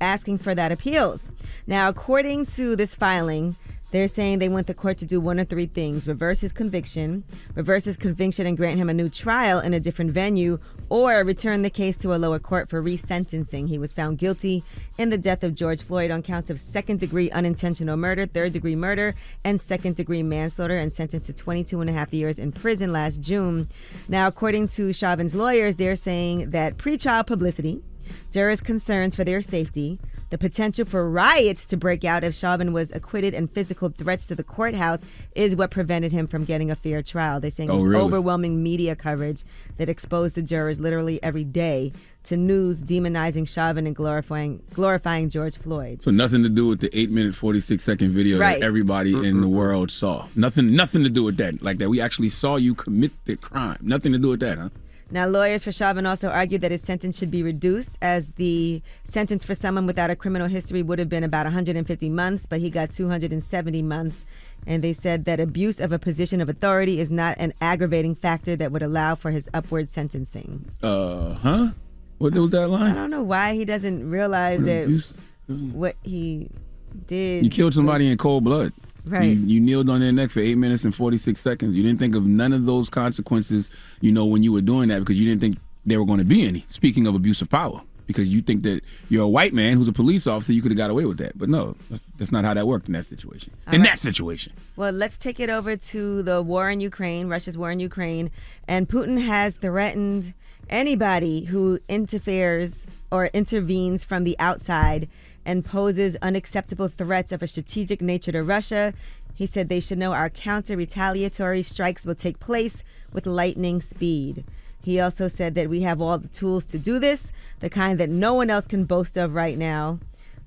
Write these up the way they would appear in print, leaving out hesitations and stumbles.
asking for that appeals. Now, according to this filing, they're saying they want the court to do one of three things: reverse his conviction and grant him a new trial in a different venue, or return the case to a lower court for resentencing. He was found guilty in the death of George Floyd on counts of second-degree unintentional murder, third-degree murder, and second-degree manslaughter, and sentenced to 22 and a half years in prison last June. Now, according to Chauvin's lawyers, they're saying that pretrial publicity, jurors' concerns for their safety, the potential for riots to break out if Chauvin was acquitted, and physical threats to the courthouse is what prevented him from getting a fair trial. They're saying it was overwhelming media coverage that exposed the jurors literally every day to news demonizing Chauvin and glorifying George Floyd. So nothing to do with the 8-minute, 46-second video that everybody in the world saw. Nothing to do with that. Like that, we actually saw you commit the crime. Nothing to do with that, huh? Now, lawyers for Chauvin also argued that his sentence should be reduced, as the sentence for someone without a criminal history would have been about 150 months, but he got 270 months. And they said that abuse of a position of authority is not an aggravating factor that would allow for his upward sentencing. What was that line? I don't know why he doesn't realize that what he did. You killed somebody in cold blood. Right. You kneeled on their neck for 8 minutes and 46 seconds. You didn't think of none of those consequences, when you were doing that, because you didn't think there were going to be any. Speaking of abuse of power, because you think that you're a white man who's a police officer, you could have got away with that. But no, that's not how that worked in that situation. That situation. Well, let's take it over to the war in Ukraine, Russia's war in Ukraine. And Putin has threatened anybody who interferes or intervenes from the outside and poses unacceptable threats of a strategic nature to Russia. He said they should know our counter-retaliatory strikes will take place with lightning speed. He also said that we have all the tools to do this, the kind that no one else can boast of right now,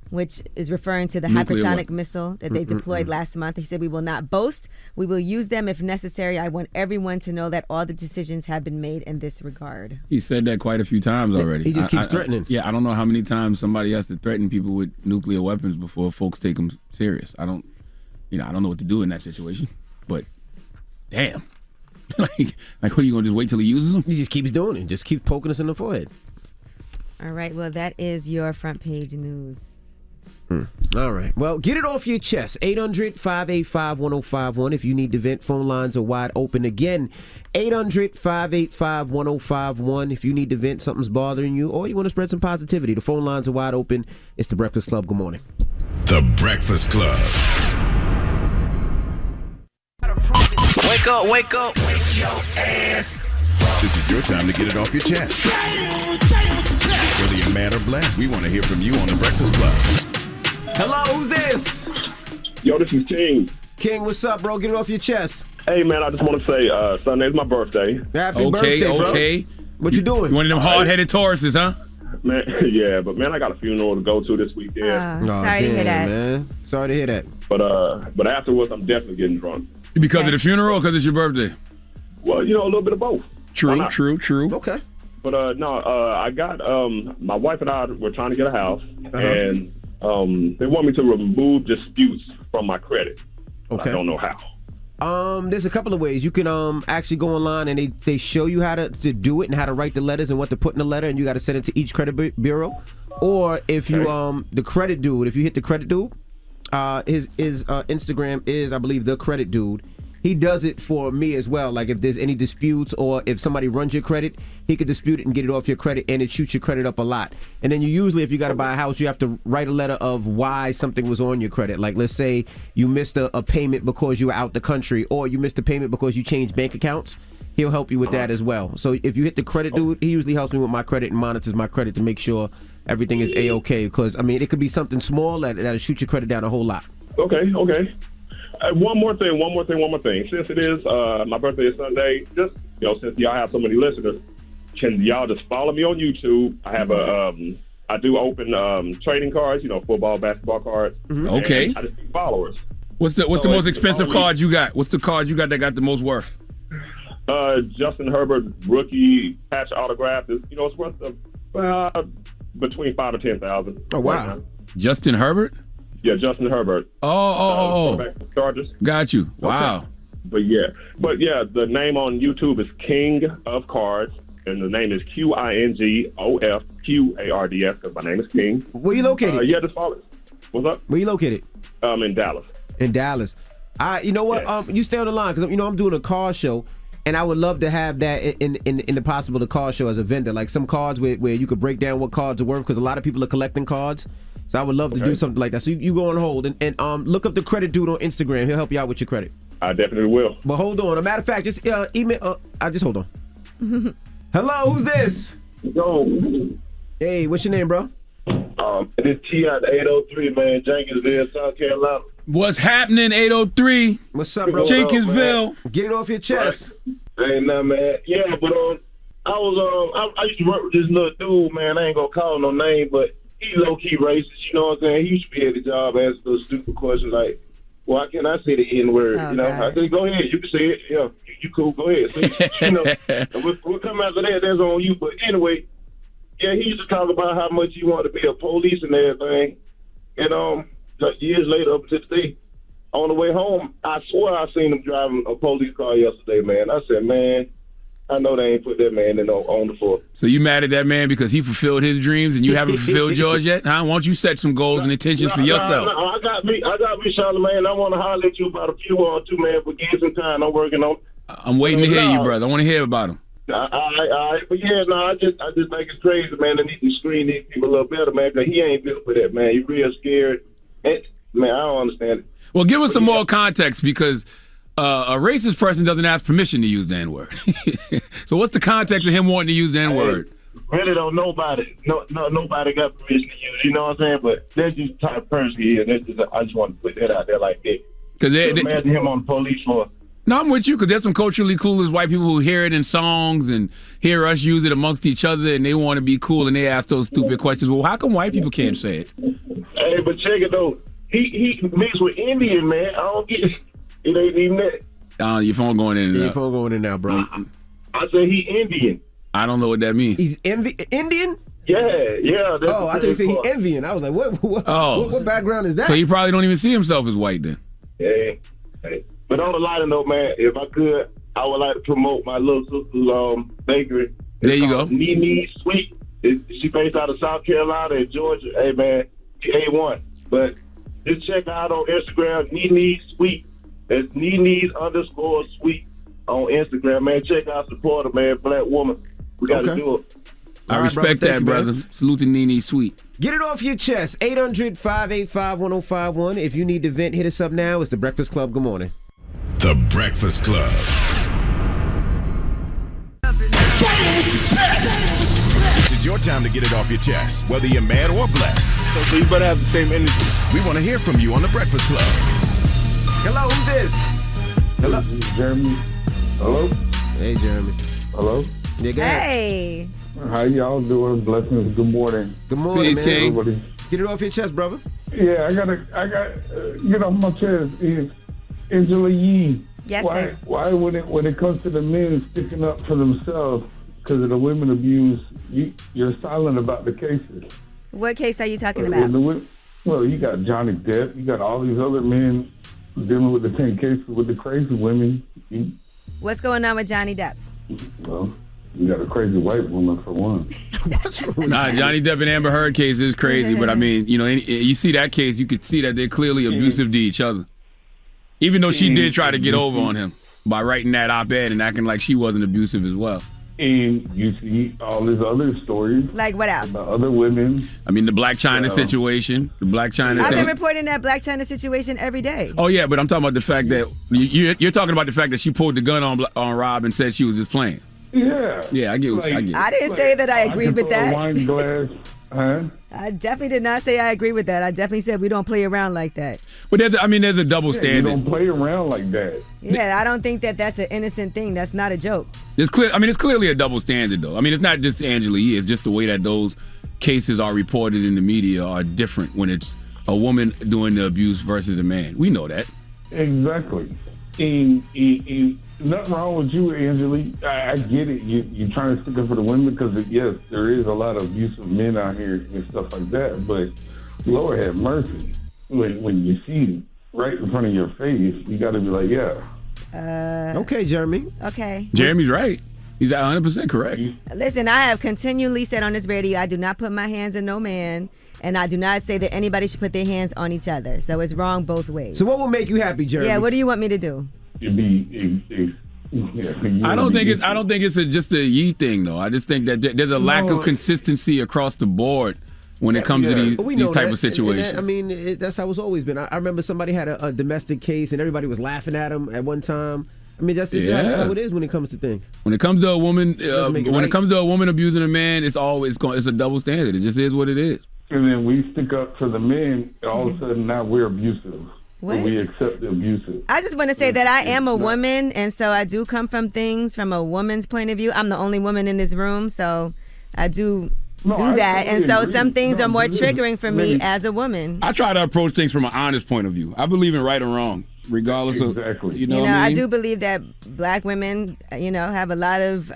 which is referring to the hypersonic missile that they deployed last month. He said, we will not boast. We will use them if necessary. I want everyone to know that all the decisions have been made in this regard. He said that quite a few times already. He just keeps threatening. I don't know how many times somebody has to threaten people with nuclear weapons before folks take them serious. I don't know what to do in that situation. But damn. like what are you going to just wait till he uses them? He just keeps doing it. Just keep poking us in the forehead. All right. Well, that is your front page news. All right. Well, get it off your chest. 800-585-1051. If you need to vent, phone lines are wide open again. 800-585-1051. If you need to vent, something's bothering you, or you want to spread some positivity, the phone lines are wide open. It's The Breakfast Club. Good morning. The Breakfast Club. Wake up, wake up. Wake your ass. This is your time to get it off your chest. Whether you're mad or blessed, we want to hear from you on The Breakfast Club. Hello, who's this? Yo, this is King. King, what's up, bro? Get it off your chest. Hey, man, I just want to say Sunday's my birthday. Happy birthday, bro. What you doing? You one of them hard-headed Tauruses, huh? Man, yeah, but man, I got a funeral to go to this weekend. Sorry to hear that. Man. Sorry to hear that. But afterwards, I'm definitely getting drunk. Because of the funeral or because it's your birthday? Well, a little bit of both. True. Okay. But I got my wife and I were trying to get a house, and they want me to remove disputes from my credit. Okay. I don't know how. There's a couple of ways. You can actually go online and they show you how to do it and how to write the letters and what to put in the letter, and you got to send it to each credit bureau. Or if you the credit dude, if you hit the credit dude, his Instagram is, I believe, the credit dude. He does it for me as well. Like if there's any disputes or if somebody runs your credit, he could dispute it and get it off your credit, and it shoots your credit up a lot. And then you usually, if you got to buy a house, you have to write a letter of why something was on your credit. Like let's say you missed a payment because you were out the country, or you missed a payment because you changed bank accounts. He'll help you with that as well. So if you hit the credit dude, he usually helps me with my credit and monitors my credit to make sure everything is A-okay. Because, I mean, it could be something small that'll shoot your credit down a whole lot. Okay. One more thing. Since it is my birthday is Sunday, just since y'all have so many listeners, can y'all just follow me on YouTube? I have I do open trading cards, football, basketball cards. Okay. I just need followers. What's the most expensive card you got? What's the card you got that got the most worth? Justin Herbert rookie patch autograph is it's worth between $5,000 to $10,000. Oh wow. Right, Justin Herbert? Yeah, Justin Herbert. Chargers. Got you. Wow. Okay. But yeah, the name on YouTube is King of Cards, and the name is QINGOFQARDS because my name is King. Where you located? Yeah, just follow it. What's up? Where you located? In Dallas. In Dallas. You know what? Yeah. You stay on the line because I'm doing a car show, and I would love to have that in the possible the car show as a vendor, like some cards where you could break down what cards are worth because a lot of people are collecting cards. So I would love to do something like that. So you go on hold and look up the credit dude on Instagram. He'll help you out with your credit. I definitely will. But hold on. A matter of fact, just email. Just hold on. Hello, who's this? Yo. Hey, what's your name, bro? It's T out 803, man. Jenkinsville, South Carolina. What's happening, 803? What's up, bro? Jenkinsville. Get it off your chest. Right. Ain't nothing, man. Yeah, but I used to work with this little dude, man. I ain't gonna call him no name, but he low-key racist, you know what I'm saying? He used to be at the job asking those stupid questions like, why can't I say the N-word? Oh, you know, God. I said, go ahead, you can say it. Yeah, you cool, go ahead. So, you know, we'll come after that, that's on you. But anyway, yeah, he used to talk about how much he wanted to be a police and everything. And like years later, up to today, on the way home, I swear I seen him driving a police car yesterday, man. I said, man, I know they ain't put that man on the floor. So you mad at that man because he fulfilled his dreams and you haven't fulfilled yours yet? Huh? Why don't you set some goals and intentions for yourself? No, I got me, Charlamagne. I want to holler at you about a few or two, man, but give some time. I'm working on. I'm waiting to hear you, brother. I want to hear about him. All right. But yeah, no, I just think it's crazy, man. They need to screen these people a little better, man, because he ain't built for that, man. He real scared. And, man, I don't understand it. Well, give us some more context because a racist person doesn't have permission to use the N-word. So what's the context of him wanting to use the N-word? Really don't nobody got permission to use. You know what I'm saying? But that's just the type of person he is. I just want to put that out there like that. Because imagine him on the police force. No, I'm with you because there's some culturally clueless white people who hear it in songs and hear us use it amongst each other and they want to be cool and they ask those stupid questions. Well, how come white people can't say it? Hey, but check it though. He mixed with Indian, man. I don't get it. It ain't even that. Your phone going in and out. Your phone going in now, bro. I said he Indian. I don't know what that means. He's Indian? Yeah. I thought you said he envying. I was like, what background is that? So he probably don't even see himself as white then. Hey. But on the lighter note, man, if I could, I would like to promote my little sister's bakery. There you go. Nene Sweet. She based out of South Carolina and Georgia. Hey, man, she A1. But just check her out on Instagram, Nene Sweet. That's Nene's_sweet on Instagram, man. Check out, support her, man. Black woman. We got to do it. I respect that, brother. Salute to Nene Sweet. Get it off your chest. 800-585-1051. If you need to vent, hit us up now. It's The Breakfast Club. Good morning. The Breakfast Club. This is your time to get it off your chest, whether you're mad or blessed. So you better have the same energy. We want to hear from you on The Breakfast Club. Hello, who's this? Hello? This is Jeremy. Hello? Hey, Jeremy. Hello? Yeah, go ahead. Hey. How y'all doing? Blessings. Good morning. Good morning, Peace, man. King. Everybody. Get it off your chest, brother. Yeah, I got get off my chest is Angela Yee. Yes, why, sir. Why when it comes to the men sticking up for themselves because of the women abuse, you're silent about the cases? What case are you talking about? Well, you got Johnny Depp. You got all these other men dealing with the same cases with the crazy women. What's going on with Johnny Depp? Well, you got a crazy white woman for one. Nah, Johnny Depp and Amber Heard case is crazy, but I mean, you see that case, you could see that they're clearly abusive to each other. Even though she did try to get over on him by writing that op-ed and acting like she wasn't abusive as well. And you see all these other stories. Like what else? About other women. I mean, the Black China situation. The Black China I've been reporting that Black China situation every day. Oh, yeah, but I'm talking about the fact that you're talking about the fact that she pulled the gun on Rob and said she was just playing. Yeah. Yeah, I get it. I didn't say that I agreed with that. A wine glass. Huh? I definitely did not say I agree with that. I definitely said we don't play around like that. But there's a double standard. You don't play around like that. Yeah, I don't think that that's an innocent thing. That's not a joke. It's clear. I mean, it's clearly a double standard, though. I mean, it's not just Angela Yee. It's just the way that those cases are reported in the media are different when it's a woman doing the abuse versus a man. We know that. Exactly. And nothing wrong with you, Angela. I get it. You're trying to stick up for the women because, yes, there is a lot of abusive men out here and stuff like that. But Lord have mercy. When you see right in front of your face, you got to be like, yeah. Okay, Jeremy. Okay. Jeremy's right. He's 100% correct. Listen, I have continually said on this radio, I do not put my hands in no man, and I do not say that anybody should put their hands on each other. So it's wrong both ways. So what will make you happy, Jeremy? Yeah, what do you want me to do? I don't think it's just a ye thing though. I just think that there's a lack of consistency across the board when it comes to these type of situations. I mean, that's how it's always been. I remember somebody had a domestic case and everybody was laughing at him at one time. I mean, that's just how it is when it comes to things. When it comes to a woman, it comes to a woman abusing a man, it's a double standard. It just is what it is. And then we stick up for the men. All of a sudden, now we're abusive. What? We accept the abusive. I just want to say that I am a woman, and so I do come from things from a woman's point of view. I'm the only woman in this room, so I do that. And so some things are more triggering for me as a woman. I try to approach things from an honest point of view. I believe in right or wrong, regardless of, you know what I mean? I do believe that black women, have a lot of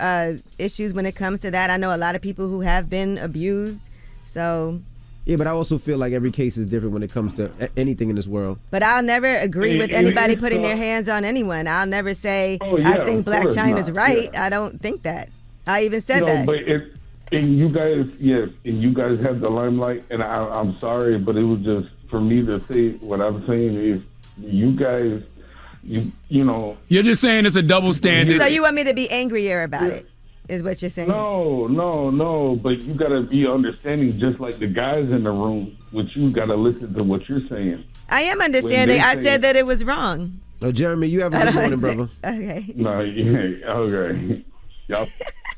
issues when it comes to that. I know a lot of people who have been abused, so... Yeah, but I also feel like every case is different when it comes to anything in this world. But I'll never agree with anybody putting their hands on anyone. I'll never say, I think Black China's right. Yeah. I don't think that. I even said that. But and you guys have the limelight, and I'm sorry, but it was just, for me to say what I'm saying is, you guys, you know. You're just saying it's a double standard. So you want me to be angrier about it? Is what you're saying? No, but you gotta be understanding, just like the guys in the room, which you gotta listen to what you're saying. I am understanding. I said that it was wrong. No, Jeremy, you have a good morning, brother. Okay. No, okay. Yep.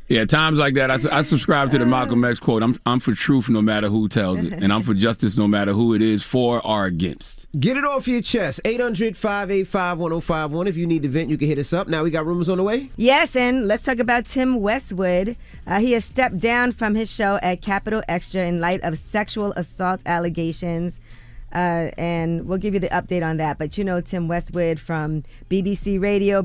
Yeah, times like that, I subscribe to the Malcolm X quote, I'm for truth no matter who tells it, and I'm for justice no matter who it is, for or against. Get it off your chest. 800-585-1051. If you need to vent, you can hit us up. Now we got rumors on the way? Yes, and let's talk about Tim Westwood. He has stepped down from his show at Capitol Extra in light of sexual assault allegations. And we'll give you the update on that. But Tim Westwood from BBC Radio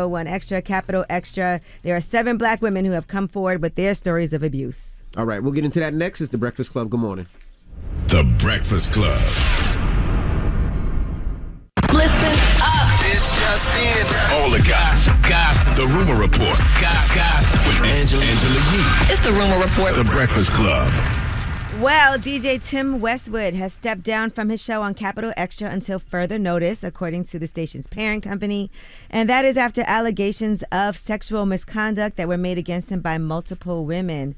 1 Extra, Capitol Extra. There are 7 black women who have come forward with their stories of abuse. All right, we'll get into that next. It's The Breakfast Club. Good morning. The Breakfast Club. Listen up. This just in. All the gossip. The Rumor Report. Gossip. With Angela Yee. It's The Rumor Report. The Breakfast Club. Well, DJ Tim Westwood has stepped down from his show on Capitol Extra until further notice, according to the station's parent company. And that is after allegations of sexual misconduct that were made against him by multiple women.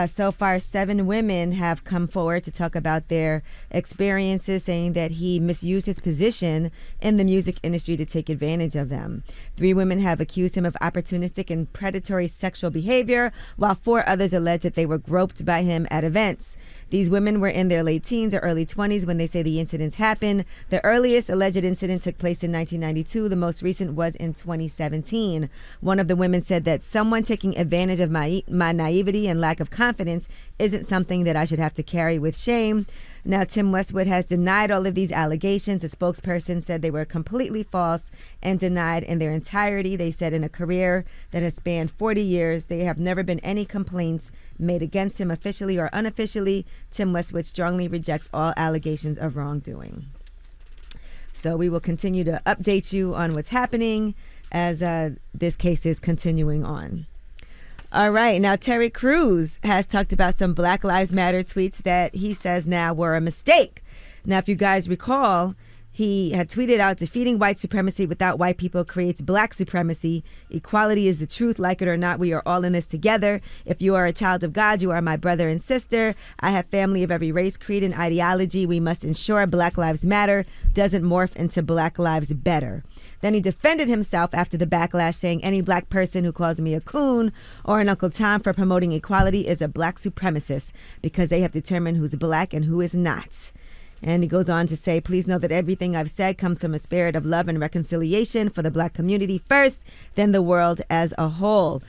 So far, 7 women have come forward to talk about their experiences, saying that he misused his position in the music industry to take advantage of them. 3 women have accused him of opportunistic and predatory sexual behavior, while 4 others allege that they were groped by him at events. These women were in their late teens or early 20s when they say the incidents happened. The earliest alleged incident took place in 1992. The most recent was in 2017. One of the women said that someone taking advantage of my naivety and lack of confidence isn't something that I should have to carry with shame. Now, Tim Westwood has denied all of these allegations. A spokesperson said they were completely false and denied in their entirety. They said in a career that has spanned 40 years, there have never been any complaints made against him officially or unofficially. Tim Westwood strongly rejects all allegations of wrongdoing. So we will continue to update you on what's happening as this case is continuing on. All right. Now, Terry Crews has talked about some Black Lives Matter tweets that he says now were a mistake. Now, if you guys recall, he had tweeted out, defeating white supremacy without white people creates black supremacy. Equality is the truth. Like it or not, we are all in this together. If you are a child of God, you are my brother and sister. I have family of every race, creed, and ideology. We must ensure Black Lives Matter doesn't morph into Black Lives Better. Then he defended himself after the backlash, saying any black person who calls me a coon or an Uncle Tom for promoting equality is a black supremacist because they have determined who's black and who is not. And he goes on to say, please know that everything I've said comes from a spirit of love and reconciliation for the black community first, then the world as a whole.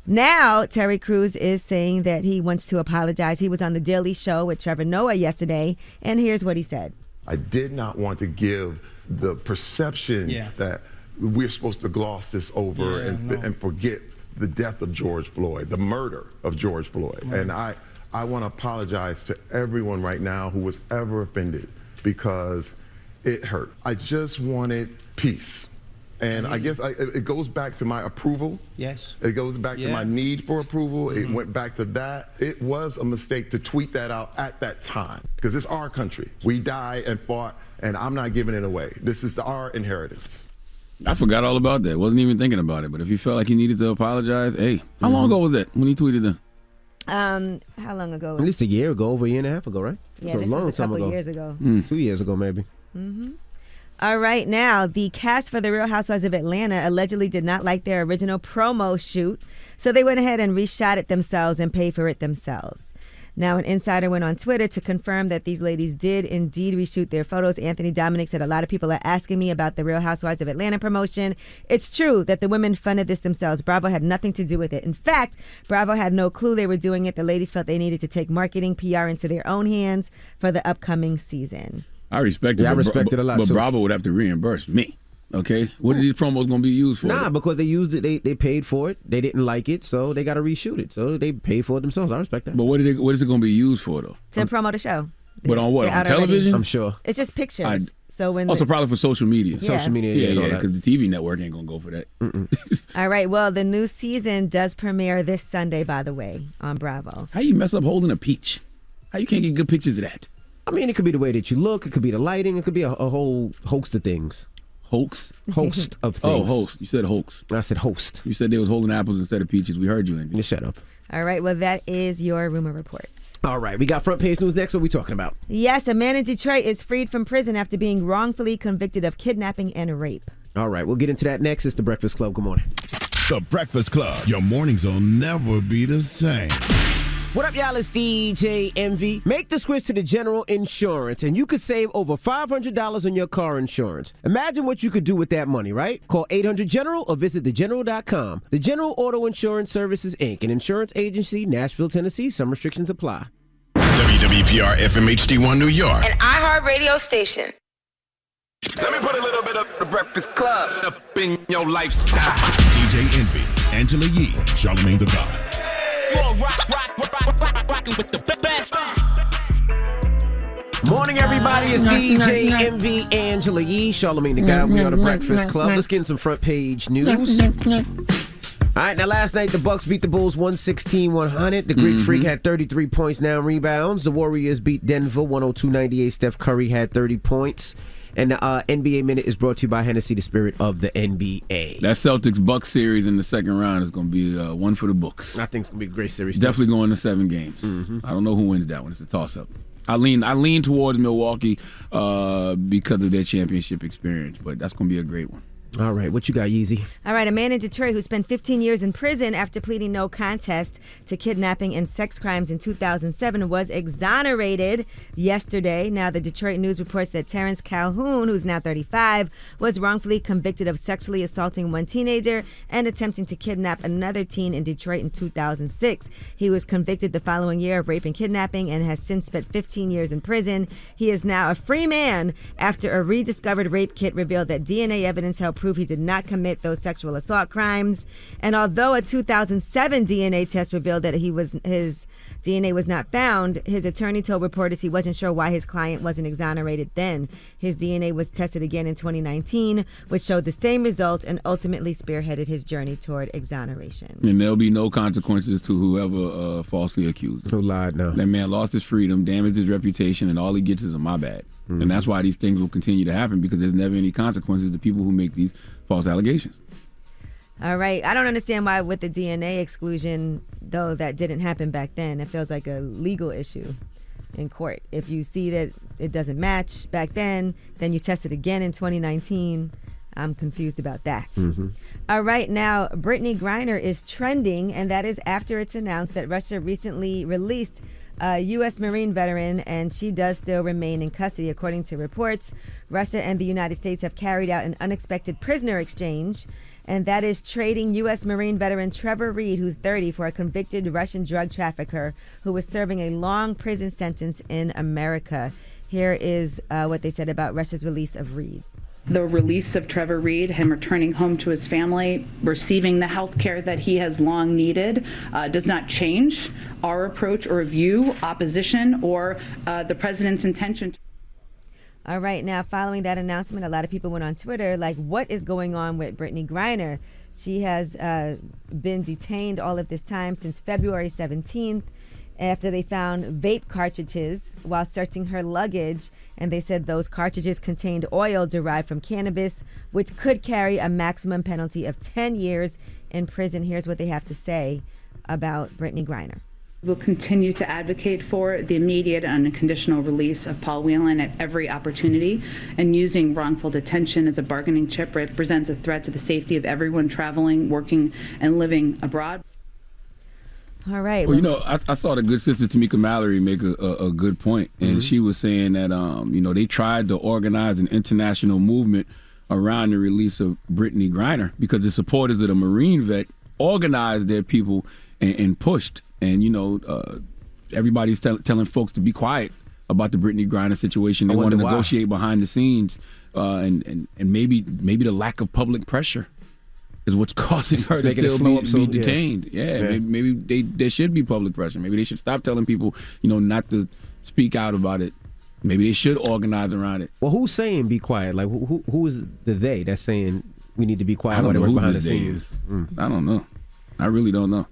Now, Terry Crews is saying that he wants to apologize. He was on The Daily Show with Trevor Noah yesterday, and here's what he said. I did not want to give the perception that we're supposed to gloss this over and forget the death of George Floyd, the murder of George Floyd. Right. And I want to apologize to everyone right now who was ever offended because it hurt. I just wanted peace. And I guess it goes back to my approval. Yes. It goes back to my need for approval. It went back to that. It was a mistake to tweet that out at that time because it's our country. We died and fought, and I'm not giving it away. This is our inheritance. I forgot all about that. Wasn't even thinking about it. But if you felt like you needed to apologize, hey, how long ago was that when he tweeted that? How long ago? At least a year ago, over a year and a half ago, right? Yeah, so this was a couple years ago. 2 years ago, maybe. All right, now, the cast for The Real Housewives of Atlanta allegedly did not like their original promo shoot, so they went ahead and reshot it themselves and paid for it themselves. Now, an insider went on Twitter to confirm that these ladies did indeed reshoot their photos. Anthony Dominic said, a lot of people are asking me about the Real Housewives of Atlanta promotion. It's true that the women funded this themselves. Bravo had nothing to do with it. In fact, Bravo had no clue they were doing it. The ladies felt they needed to take marketing, PR into their own hands for the upcoming season. I respect it. Yeah, I respect it a lot, but too. Bravo would have to reimburse me. Okay? What are these promos going to be used for? Nah, because they used it. They paid for it. They didn't like it, so they got to reshoot it. So they paid for it themselves. I respect that. But what is it going to be used for, though? To promote the show. But on what? On television? I'm sure. It's just pictures. Also probably for social media. Yeah. Social media. Yeah, because the TV network ain't going to go for that. All right, well, the new season does premiere this Sunday, by the way, on Bravo. How you mess up holding a peach? How you can't get good pictures of that? I mean, it could be the way that you look. It could be the lighting. It could be a whole host of things. Hoax? Host of things. Oh, host. You said hoax. I said host. You said they was holding apples instead of peaches. We heard you, Andy. Shut up. All right, well, that is your rumor report. All right, we got front page news next. What are we talking about? Yes, a man in Detroit is freed from prison after being wrongfully convicted of kidnapping and rape. All right, we'll get into that next. It's The Breakfast Club. Good morning. The Breakfast Club. Your mornings will never be the same. What up, y'all? It's DJ Envy. Make the switch to the General Insurance, and you could save over $500 on your car insurance. Imagine what you could do with that money, right? Call 800-GENERAL or visit thegeneral.com. The General Auto Insurance Services, Inc., an insurance agency, Nashville, Tennessee. Some restrictions apply. WWPR FM HD1 New York. An iHeartRadio station. Let me put a little bit of The Breakfast Club up in your lifestyle. DJ Envy, Angela Yee, Charlamagne the God. Rocking with the best. Morning, everybody. It's DJ Envy, Angela Yee, Charlamagne the God. We are The Breakfast Club. Let's get in some front page news. All right, now last night the Bucks beat the Bulls 116-100. The Greek Freak had 33 points, 9 rebounds. The Warriors beat Denver 102-98. Steph Curry had 30 points. And the NBA Minute is brought to you by Hennessy, the spirit of the NBA. That Celtics-Bucks series in the second round is going to be one for the books. I think it's going to be a great series. Definitely going to 7 games. I don't know who wins that one. It's a toss-up. I lean towards Milwaukee because of their championship experience, but that's going to be a great one. All right, what you got, Yeezy? All right, a man in Detroit who spent 15 years in prison after pleading no contest to kidnapping and sex crimes in 2007 was exonerated yesterday. Now, the Detroit News reports that Terrence Calhoun, who's now 35, was wrongfully convicted of sexually assaulting one teenager and attempting to kidnap another teen in Detroit in 2006. He was convicted the following year of rape and kidnapping and has since spent 15 years in prison. He is now a free man after a rediscovered rape kit revealed that DNA evidence helped prove he did not commit those sexual assault crimes. And although a 2007 DNA test revealed that his DNA was not found, his attorney told reporters he wasn't sure why his client wasn't exonerated then. His DNA was tested again in 2019, which showed the same result and ultimately spearheaded his journey toward exoneration. And there'll be no consequences to whoever falsely accused him. Who lied now? That man lost his freedom, damaged his reputation, and all he gets is a my bad. And that's why these things will continue to happen, because there's never any consequences to people who make these false allegations. All right. I don't understand why with the DNA exclusion, though, that didn't happen back then. It feels like a legal issue in court. If you see that it doesn't match back then you test it again in 2019. I'm confused about that. All right. Now, Brittany Griner is trending, and that is after it's announced that Russia recently released a U.S. Marine veteran, and she does still remain in custody. According to reports, Russia and the United States have carried out an unexpected prisoner exchange, and that is trading U.S. Marine veteran Trevor Reed, who's 30, for a convicted Russian drug trafficker who was serving a long prison sentence in America. Here is what they said about Russia's release of Reed. The release of Trevor Reed, him returning home to his family, receiving the health care that he has long needed, does not change our approach or view, opposition, or the president's intention. All right, now following that announcement, a lot of people went on Twitter like, what is going on with Brittany Griner? She has been detained all of this time since February 17th after they found vape cartridges while searching her luggage. And they said those cartridges contained oil derived from cannabis, which could carry a maximum penalty of 10 years in prison. Here's what they have to say about Brittany Griner. We'll continue to advocate for the immediate and unconditional release of Paul Whelan at every opportunity, and using wrongful detention as a bargaining chip represents a threat to the safety of everyone traveling, working, and living abroad. All right. Well, you know, I saw the good sister Tamika Mallory make a good point, and she was saying that, you know, they tried to organize an international movement around the release of Brittany Griner because the supporters of the Marine vet organized their people and pushed. And, you know, everybody's telling folks to be quiet about the Brittany Griner situation. They want to negotiate behind the scenes, and maybe the lack of public pressure is what's causing her to still be detained. Yeah, maybe there should be public pressure. Maybe they should stop telling people, you know, not to speak out about it. Maybe they should organize around it. Well, who's saying be quiet? Like, who is the they that's saying we need to be quiet? I don't know who behind the they is. I don't know. I really don't know.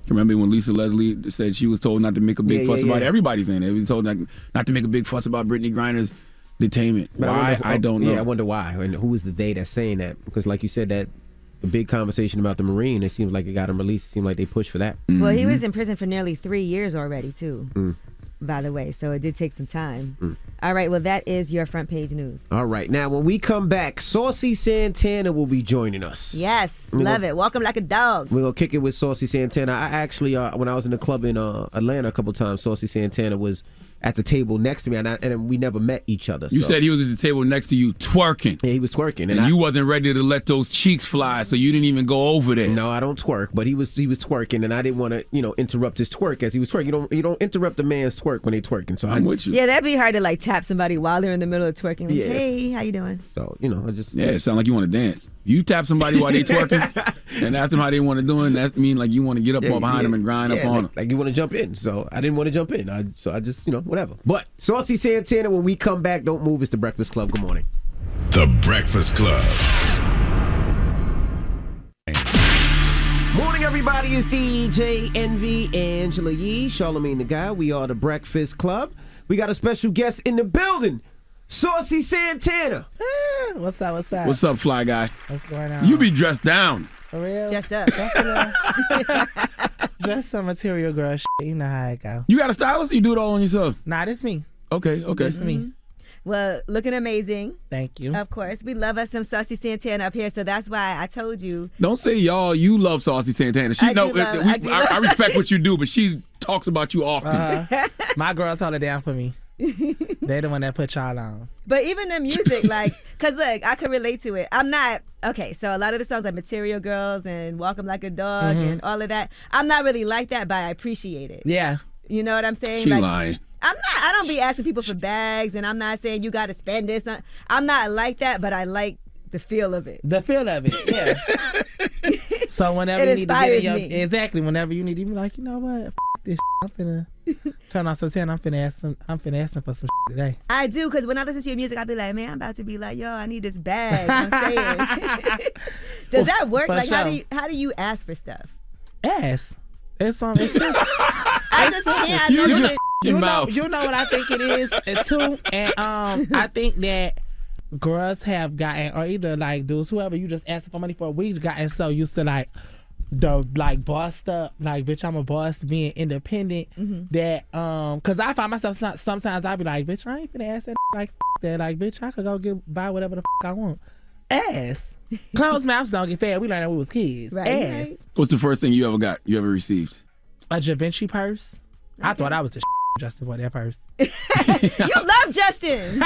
Remember when Lisa Leslie said she was told not to make a big fuss about it? Everybody's saying it. They were told not to make a big fuss about Brittany Griner's detainment. But why? I don't know. Yeah, I wonder why. And who is the they that's saying that? Because like you said, that the big conversation about the Marine, it seems like it got him released. It seemed like they pushed for that. Well, he was in prison for nearly 3 years already, too, by the way. So it did take some time. All right, well, that is your front page news. All right, now when we come back, Saucy Santana will be joining us. Yes, love it. Walk him like a dog. We're going to kick it with Saucy Santana. I actually, when I was in the club in Atlanta a couple times, Saucy Santana was at the table next to me, and we never met each other. You said he was at the table next to you twerking. Yeah, he was twerking. And you wasn't ready to let those cheeks fly, so you didn't even go over there. No, I don't twerk, but he was twerking, and I didn't want to, interrupt his twerk as he was twerking. You don't interrupt a man's twerk when they twerking. So I'm with you. Yeah, that'd be hard to like tap somebody while they're in the middle of twerking. Like, hey, how you doing? So, I just... Yeah, it sounds like you want to dance. You tap somebody while they twerking and ask them how they want to do it, that mean like you want to get up behind them and grind up on them. Like you want to jump in. So I didn't want to jump in. So I just, whatever. But Saucy Santana, when we come back, don't move. It's The Breakfast Club. Good morning. The Breakfast Club. Morning, everybody. It's DJ Envy, Angela Yee, Charlamagne the Guy. We are The Breakfast Club. We got a special guest in the building. Saucy Santana. What's up? What's up, fly guy? What's going on? You be dressed down. For real? Dressed up. Just some material girl shit. You know how it go. You got a stylist or you do it all on yourself? Nah, this me. Okay. This me. Well, looking amazing. Thank you. Of course. We love us some Saucy Santana up here, so that's why I told you. Don't say y'all, you love Saucy Santana. I respect what you do, but she talks about you often. My girls hold it down for me. They the one that put y'all on. But even the music, like, because look, I could relate to it. I'm not, okay, so a lot of the songs like Material Girls and Walk 'em Like a Dog and all of that, I'm not really like that, but I appreciate it. Yeah. You know what I'm saying? She lying. I don't be asking people for bags, and I'm not saying you got to spend this. I'm not like that, but I like the feel of it. The feel of it, yeah. So whenever you need to get in your... Exactly, whenever you need to be like, you know what? F*** this shit. I'm finna turn on Santana. I'm finna ask them for some shit today. I do, because when I listen to your music, I be like, man, I'm about to be like, yo, I need this bag. I'm saying. Does that work? Like, sure. How do you ask for stuff? Ask. It's simple. I just can't. Use your mouth. You know what I think it is, too? And I think that girls have gotten, or either like dudes, whoever you just ask for money for, we've gotten so used to like the like bossed up, like bitch I'm a boss, being independent, that cause I find myself sometimes I be like, bitch I ain't finna ask that like that, like bitch I could go buy whatever the I want. Ass. Closed mouths don't get fed. We learned that we was kids. Right. Ass. What's the first thing you ever received? A Da Vinci purse. Okay. I thought I was the Justin for that purse. You love Justin.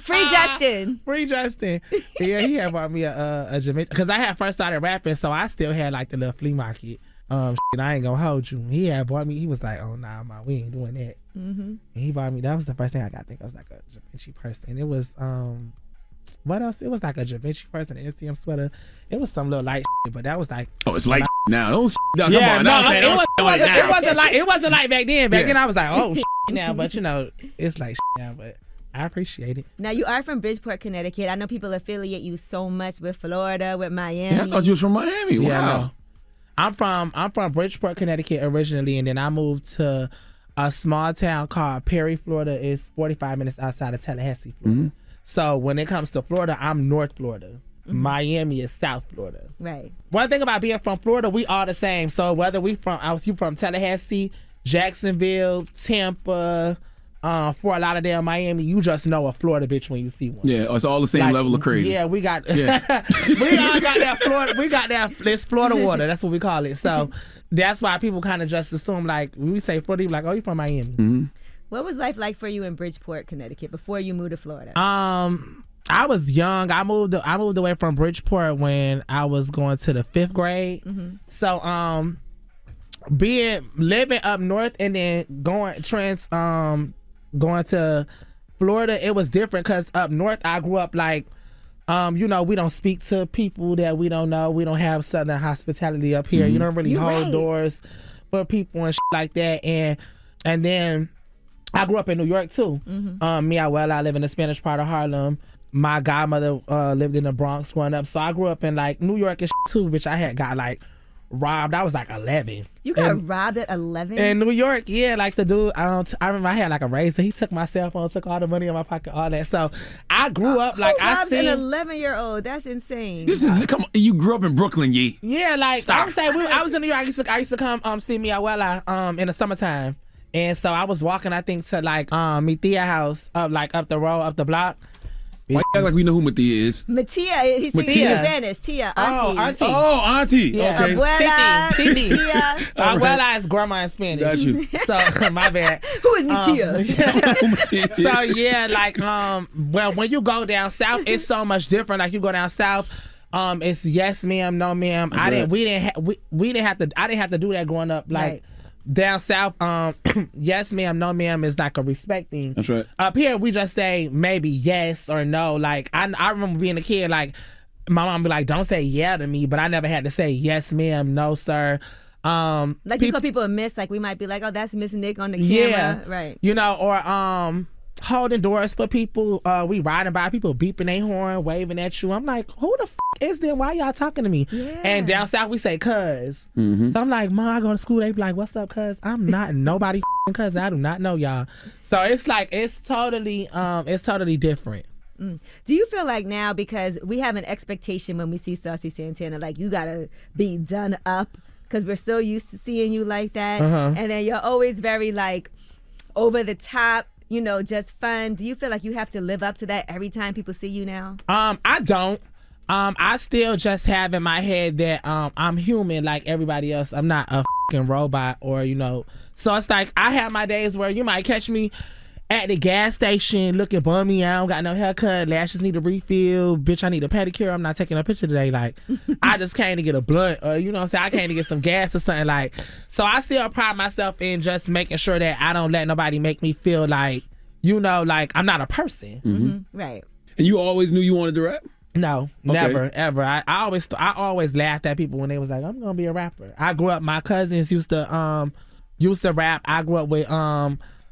Free Justin. Free Justin. Yeah, he had bought me a Jamaican, because I had first started rapping, so I still had like the little flea market. I ain't gonna hold you. He had bought me. He was like, "Oh nah, we ain't doing that." And he bought me. That was the first thing I got. I think it was like a Da Vinci purse, and it was what else? It was like a Da Vinci purse and an NCM sweater. It was some little light shit, but that was like... Oh, it's light now. Don't no, come on. It wasn't like back then. Back then I was like, oh, now, but it's like now, but I appreciate it. Now, you are from Bridgeport, Connecticut. I know people affiliate you so much with Florida, with Miami. Yeah, I thought you was from Miami. Wow. Yeah, I'm from Bridgeport, Connecticut originally, and then I moved to a small town called Perry, Florida. It's 45 minutes outside of Tallahassee, Florida. Mm-hmm. So when it comes to Florida, I'm North Florida. Mm-hmm. Miami is South Florida. Right. One thing about being from Florida, we all the same. So whether you from Tallahassee, Jacksonville, Tampa, Fort Lauderdale, Miami, you just know a Florida bitch when you see one. Yeah, it's all the same level of crazy. Yeah, we got we all got that Florida. We got that. It's Florida water. That's what we call it. So that's why people kind of just assume, like, when we say Florida, you like, oh, you from Miami. Mm-hmm. What was life like for you in Bridgeport, Connecticut, before you moved to Florida? I was young. I moved away from Bridgeport when I was going to the 5th grade. Mm-hmm. So living up north and then going to Florida, it was different because up north I grew up like, we don't speak to people that we don't know. We don't have Southern hospitality up here. Mm-hmm. You don't really hold doors for people and shit like that. And then I grew up in New York too. Mm-hmm. I live in the Spanish part of Harlem. My godmother lived in the Bronx growing up. So I grew up in like New York and shit too, which I had got like robbed. I was like 11. You got robbed at 11? In New York, yeah. Like the dude, I remember I had like a razor. He took my cell phone, took all the money in my pocket, all that. So I grew up like I seen an 11-year-old. That's insane. Come on, you grew up in Brooklyn, Yee. Yeah, like I'm saying, I was in New York. I used to come see mi abuela in the summertime, and so I was walking, I think, to like mi tia house up the road, up the block. Why you act like we know who Matia is? Matia, he speaks Spanish. Tia, auntie. Oh, auntie. Yeah. Okay. Abuela, Tia. Abuela is grandma in Spanish. Got you. So, my bad. Who is Matia? So, yeah, like, well, when you go down south, it's so much different. Like, you go down south, it's yes, ma'am, no, ma'am. I didn't have to do that growing up. Like, right. Down south, yes ma'am, no ma'am is like a respect thing. That's right. Up here, we just say maybe yes or no. Like I remember being a kid, like my mom be like, "Don't say yeah to me," but I never had to say yes ma'am, no sir. Like you call people a miss, like we might be like, "Oh, that's Miss Nick on the camera," right? Or holding doors for people. We riding by, people beeping their horn, waving at you. I'm like, who the is there? Why y'all talking to me? Yeah. And down south we say cuz. Mm-hmm. So I'm like, Mom, I go to school. They be like, what's up, cuz? I'm not nobody cuz. I do not know y'all. So it's like it's totally different. Mm. Do you feel like now, because we have an expectation when we see Saucy Santana, like you gotta be done up because we're so used to seeing you like that, and then you're always very like over the top. Just fun. Do you feel like you have to live up to that every time people see you now? I don't. I still just have in my head that I'm human like everybody else. I'm not a fucking robot or, So it's like I have my days where you might catch me at the gas station looking bummy. I don't got no haircut. Lashes need a refill. Bitch, I need a pedicure. I'm not taking a picture today. Like, I just came to get a blunt or, I came to get some gas or something like. So I still pride myself in just making sure that I don't let nobody make me feel like, like I'm not a person. Mm-hmm. Right. And you always knew you wanted to rap? No, never, ever. I always laughed at people when they was like, I'm gonna be a rapper. I grew up, my cousins used to rap. I grew up with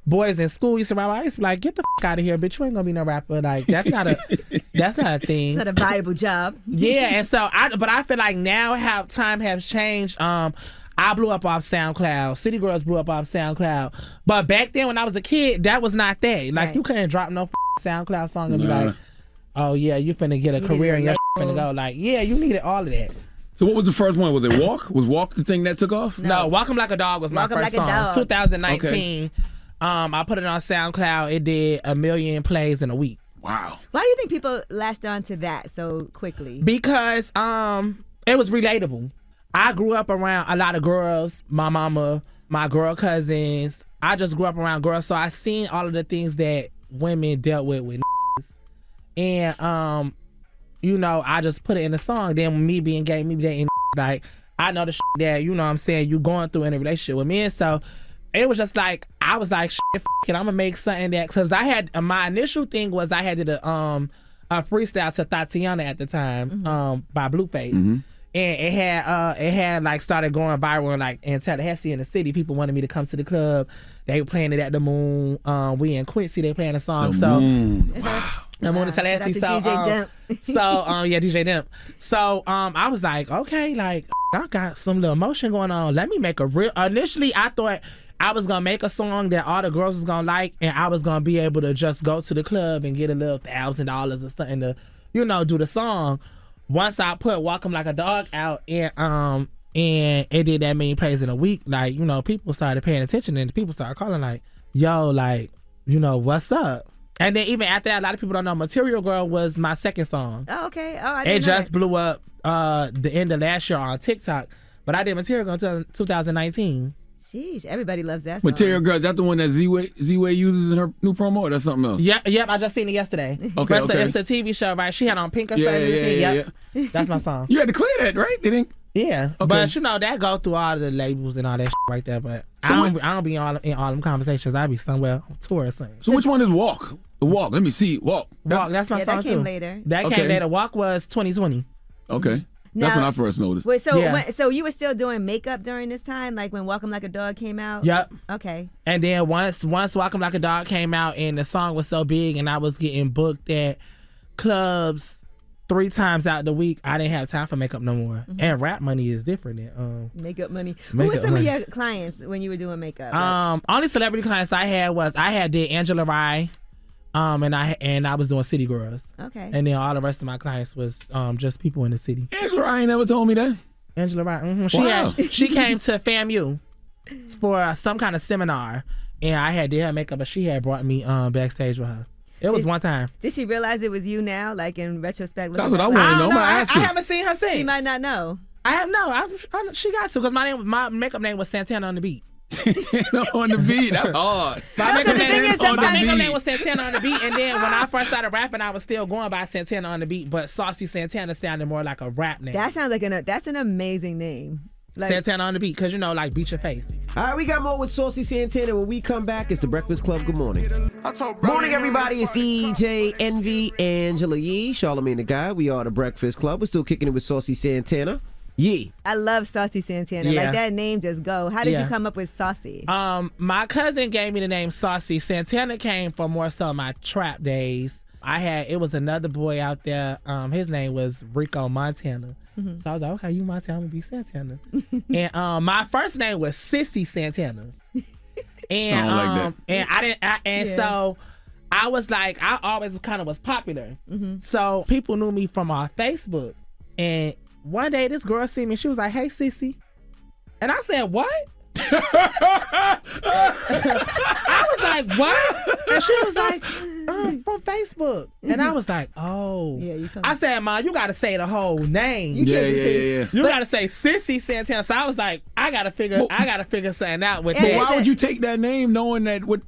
boys in school used to rap. I used to be like, get the out of here, bitch. You ain't gonna be no rapper. Like that's not a thing. It's not a viable job. Yeah, and so I feel like now how time has changed. I blew up off SoundCloud. City Girls blew up off SoundCloud. But back then when I was a kid, that was not that. Like you couldn't drop no SoundCloud song and be like, oh yeah, you finna get a career and you're finna go. Like, yeah, you needed all of that. So what was the first one? Was it Walk? Was Walk the thing that took off? No, Walk 'Em Like a Dog was my first song. 2019. Okay. I put it on SoundCloud. It did 1 million plays in a week. Wow. Why do you think people latched on to that so quickly? Because it was relatable. I grew up around a lot of girls, my mama, my girl cousins. I just grew up around girls, so I seen all of the things that women dealt with and I just put it in a song. Then me being gay, me being like, I know the shit that, what I'm saying, you going through in a relationship with me. And so it was just like, I was like, shit, f it, I'm gonna make something that, because I had, my initial thing was I had did a freestyle to Tatiana at the time, by Blueface. Mm-hmm. And it had like started going viral like in Tallahassee in the city. People wanted me to come to the club They were playing it at the Moon. We in Quincy, they playing a song. The Moon. Wow. I'm on the Tallahassee. Shout out to DJ Demp. Yeah, DJ Demp. So I was like, okay, like I got some little motion going on. Let me make a real. Initially, I thought I was gonna make a song that all the girls was gonna like, and I was gonna be able to just go to the club and get a little $1,000 or something to, do the song. Once I put "Walk 'Em Like a Dog" out, and it did that many plays in a week, like people started paying attention, and people started calling like, yo, like what's up? And then even after that, a lot of people don't know Material Girl was my second song. Oh, okay. Oh, I didn't It know just blew up the end of last year on TikTok. But I did Material Girl in 2019. Sheesh, everybody loves that song. Material Girl, that the one that Z-Way uses in her new promo, or that's something else? Yep, I just seen it yesterday. Okay, It's a TV show, right? She had on pink or Yeah, something. yeah. That's my song. You had to clear that, right? They didn't. Yeah, Okay. but that go through all the labels and all that right there. But So I don't be in all them conversations. I be somewhere on tour or something. So which one is Walk? Walk. Let me see. Walk. That's my song that came too. later. That came later. Walk was 2020. Okay. That's when I first noticed. Wait, so you were still doing makeup during this time, like when "Walk 'Em Like a Dog" came out? Yep. Okay. And then once "Walk 'Em Like a Dog" came out and the song was so big and I was getting booked at clubs 3 times out the week, I didn't have time for makeup no more. Mm-hmm. And rap money is different than Makeup money. Who Makeup were some money. of your clients when you were doing makeup? Only celebrity clients I had did Angela Rye, and I was doing City Girls. Okay. And then all the rest of my clients was just people in the city. Angela Rye ain't never told me that. Angela Rye. Wow. She came to FAMU for some kind of seminar, and I had did her makeup, but she had brought me backstage with her. It was one time. Did she realize it was you now, like in retrospect? That's what I want to know. I'm gonna ask I her. haven't seen her since. She might not know. I have she got to, because my makeup name was Santana on the Beat. On the beat, that's hard. My makeup name beat. was Santana on the Beat, and then when I first started rapping, I was still going by Santana on the Beat, but Saucy Santana sounded more like a rap name. That sounds like that's an amazing name. Santana on the Beat, because like beat your face. All right, we got more with Saucy Santana. When we come back, it's the Breakfast Club. Good morning. Morning, everybody. It's DJ Envy, Angela Yee, Charlamagne the Guy. We are the Breakfast Club. We're still kicking it with Saucy Santana. Yee. I love Saucy Santana. Yeah. Like that name just go. How did you come up with Saucy? My cousin gave me the name Saucy. Santana came from more so my trap days. It was another boy out there. His name was Rico Montana. Mm-hmm. So I was like, okay, you Montana, I'm gonna be Santana. And my first name was Sissy Santana. And I don't like that. So I was like, I always kind of was popular. Mm-hmm. So people knew me from our Facebook. And one day this girl see me, she was like, hey Sissy. And I said, what? I was like, what? And she was like, from Facebook. And I was like, oh. Yeah, I said, Ma, you gotta say the whole name. You gotta say Sissy Santana. So I was like, I gotta figure something out with But that. why would you take that name knowing that what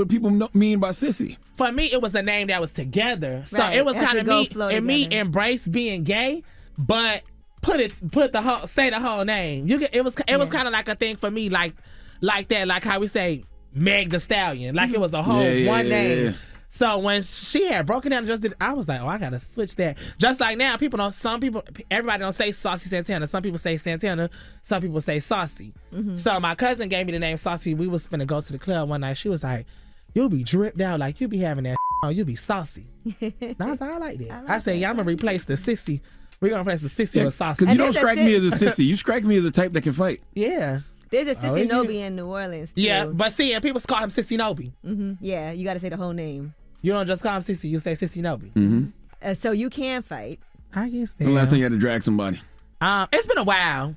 people mean by Sissy? For me, it was a name that was together. So Right. it was It has kind to of go me together. embrace being gay, but say the whole name. It was kind of like a thing for me, like that, like how we say Meg the Stallion, like it was a whole one name. Yeah. So when she had broken down and just did, I was like, oh, I gotta switch that. Just like now, everybody don't say Saucy Santana. Some people say Santana, some people say Saucy. Mm-hmm. So my cousin gave me the name Saucy. We was finna go to the club one night. She was like, you'll be dripped out, like you be having that on, you'll be saucy. And I was like, I like that. I said, yeah, I'm gonna replace the Sissy. We're gonna replace the Sissy with Saucy. Because you don't strike me as a sissy. You strike me as a type that can fight. Yeah. There's a Sissy Nobi in New Orleans too. Yeah, but see, and people call him Sissy Nobi. Mm-hmm. Yeah, you gotta say the whole name. You don't just call him Sissy, you say Sissy Nobi. Mm-hmm. So you can fight. I guess. The last time you had to drag somebody? It's been a while.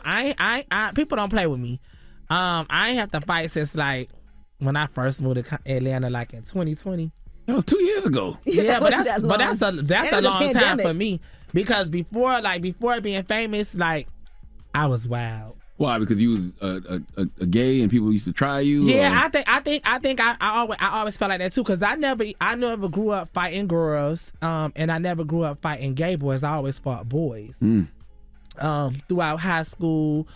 I people don't play with me. I ain't have to fight since like when I first moved to Atlanta, like in 2020. That was 2 years ago. Yeah, but that's a long time pandemic for me, because before being famous, like I was wild. Why? Because you was a gay and people used to try you? Yeah, I always felt like that too, because I never grew up fighting girls, and I never grew up fighting gay boys. I always fought boys. Throughout high school,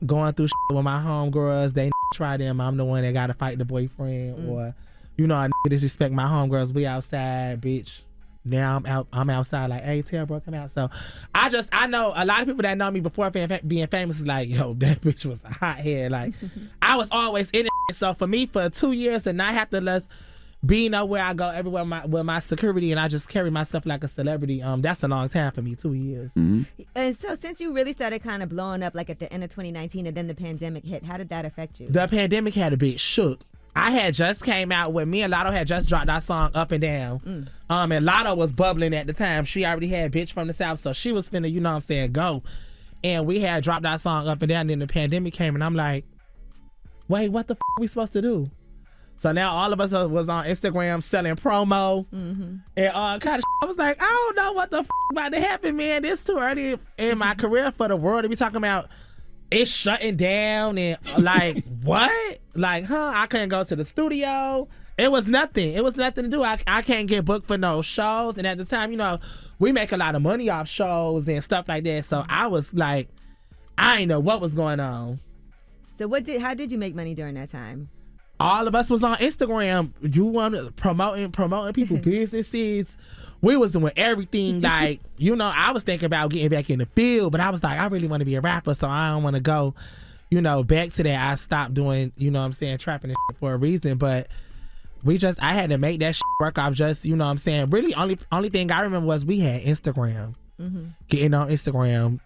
going through with my homegirls, they try them. I'm the one that got to fight the boyfriend, or I disrespect my homegirls. We outside, bitch. Now I'm outside like, hey, tell bro, come out. So I know a lot of people that know me before being famous is like, yo, that bitch was a hothead. Like I was always in it So for me, for 2 years to not have to be nowhere I go, everywhere with my security, and I just carry myself like a celebrity, that's a long time for me, 2 years. Mm-hmm. And so since you really started kind of blowing up like at the end of 2019 and then the pandemic hit, how did that affect you? The pandemic had a bit shook. I had just came out with me and Lotto had just dropped our song Up and Down. And Lotto was bubbling at the time. She already had Bitch from the South, so she was finna, you know what I'm saying, go. And we had dropped our song Up and Down, and then the pandemic came, and I'm like, wait, what the f we supposed to do? So now all of us was on Instagram selling promo and kind of I was like, I don't know what the f about to happen, man. This too early in my career for the world to be talking about it's shutting down and like, what? Like, I couldn't go to the studio. It was nothing. It was nothing to do. I can't get booked for no shows. And at the time, you know, we make a lot of money off shows and stuff like that. So I was like, I didn't know what was going on. So how did you make money during that time? All of us was on Instagram. You wanted promoting people businesses. We was doing everything. Like, you know, I was thinking about getting back in the field, but I was like, I really want to be a rapper, so I don't want to go, you know, back to that. I stopped doing, you know what I'm saying, trapping and shit for a reason. But I had to make that shit work off just, you know what I'm saying. Really, only thing I remember was we had Instagram. Getting on Instagram,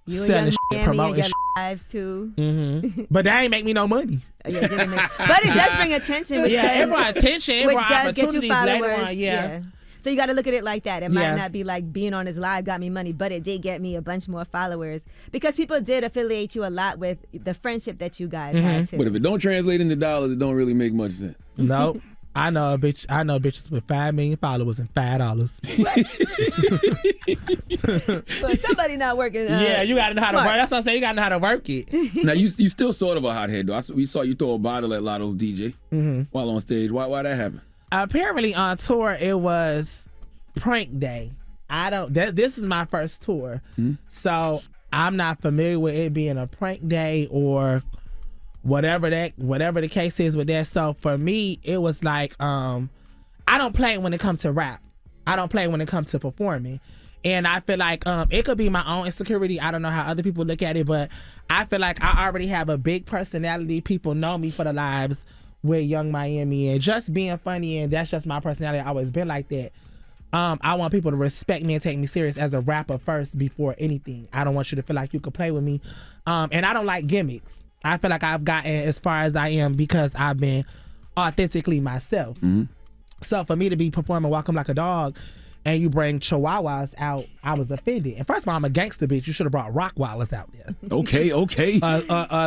selling shit, promoting shit. Lives too. But that ain't make me no money. But it does bring attention. Which it brought attention. It brought does get you opportunities followers. later on. Yeah. So you got to look at it like that. It might not be like being on his live got me money, but it did get me a bunch more followers because people did affiliate you a lot with the friendship that you guys had too. But if it don't translate into dollars, it don't really make much sense. Nope. I know bitches with 5 million followers and $5. But somebody not working. Yeah, you gotta know how to work. That's what I'm saying. You gotta know how to work it. Now you still sort of a hothead though. We saw you throw a bottle at Lotto's DJ while on stage. Why that happened? Apparently on tour it was prank day. This is my first tour, so I'm not familiar with it being a prank day or whatever the case is with that. So for me, it was like I don't play when it comes to rap. I don't play when it comes to performing. And I feel like it could be my own insecurity. I don't know how other people look at it, but I feel like I already have a big personality. People know me for the lives with Young Miami and just being funny, and that's just my personality. I've always been like that. I want people to respect me and take me serious as a rapper first before anything. I don't want you to feel like you could play with me. And I don't like gimmicks. I feel like I've gotten as far as I am because I've been authentically myself. So for me to be performing Walk 'Em Like a Dog and you bring chihuahuas out, I was offended. And first of all, I'm a gangster bitch. You should have brought Rottweilers out there. Okay.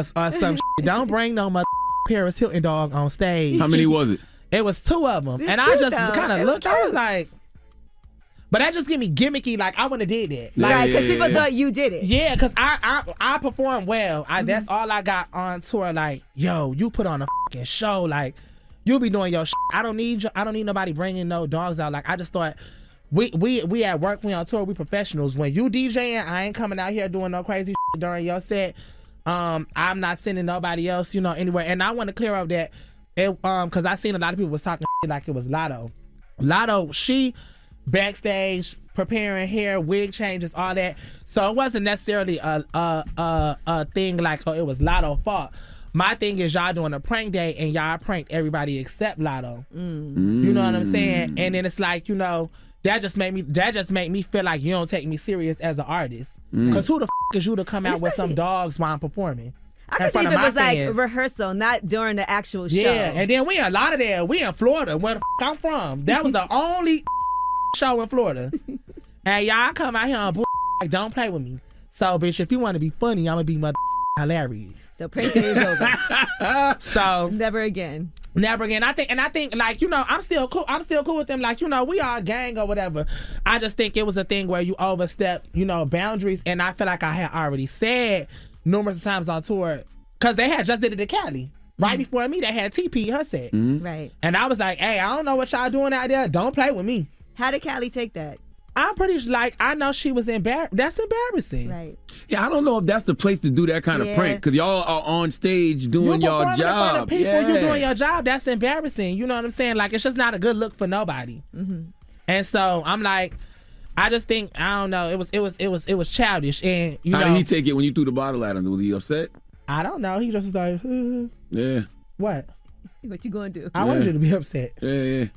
Some shit. Don't bring no mother Paris Hilton dog on stage. How many was it? It was 2 of them. It's and cute, I just though. kind of looked, I was like, but that just give me gimmicky, like I wouldn't have did that. Like, right, because people thought you did it. Yeah, because I perform well. That's all I got on tour. Like, yo, you put on a fucking show. Like, you be doing your shit. I don't need nobody bringing no dogs out. Like, I just thought we at work, we on tour, we professionals. When you DJing, I ain't coming out here doing no crazy shit during your set. I'm not sending nobody else, you know, anywhere. And I want to clear up that because I seen a lot of people was talking shit like it was Lotto. Lotto, she backstage preparing hair, wig changes, all that. So it wasn't necessarily a thing like, oh, it was Lotto's fault. My thing is y'all doing a prank day and y'all pranked everybody except Lotto. You know what I'm saying? And then it's like, you know, that just made me feel like you don't take me serious as an artist. Because who the is you to come out with some dogs while I'm performing? I could see if it was like rehearsal, not during the actual show. Yeah, and then we in Lauderdale, we in Florida, where the I'm from. That was the only show in Florida. And y'all come out here on like, don't play with me. So, bitch, if you want to be funny, I'm going to be hilarious. So prank day is over. So never again. Never again. I think like, you know, I'm still cool with them. Like, you know, we are a gang or whatever. I just think it was a thing where you overstep, you know, boundaries. And I feel like I had already said numerous times on tour, because they had just did it to Cali. Right before me, they had TP her set. Right. And I was like, hey, I don't know what y'all doing out there. Don't play with me. How did Cali take that? I'm pretty like, I know she was embarrassed. That's embarrassing. Right. Yeah, I don't know if that's the place to do that kind of prank, because y'all are on stage doing your job. You doing your job. That's embarrassing. You know what I'm saying? Like, it's just not a good look for nobody. And so I'm like, I just think, I don't know. It was childish. And you know, how did he take it when you threw the bottle at him? Was he upset? I don't know. He just was like, yeah. What? What you gonna do? I wanted you to be upset. Yeah.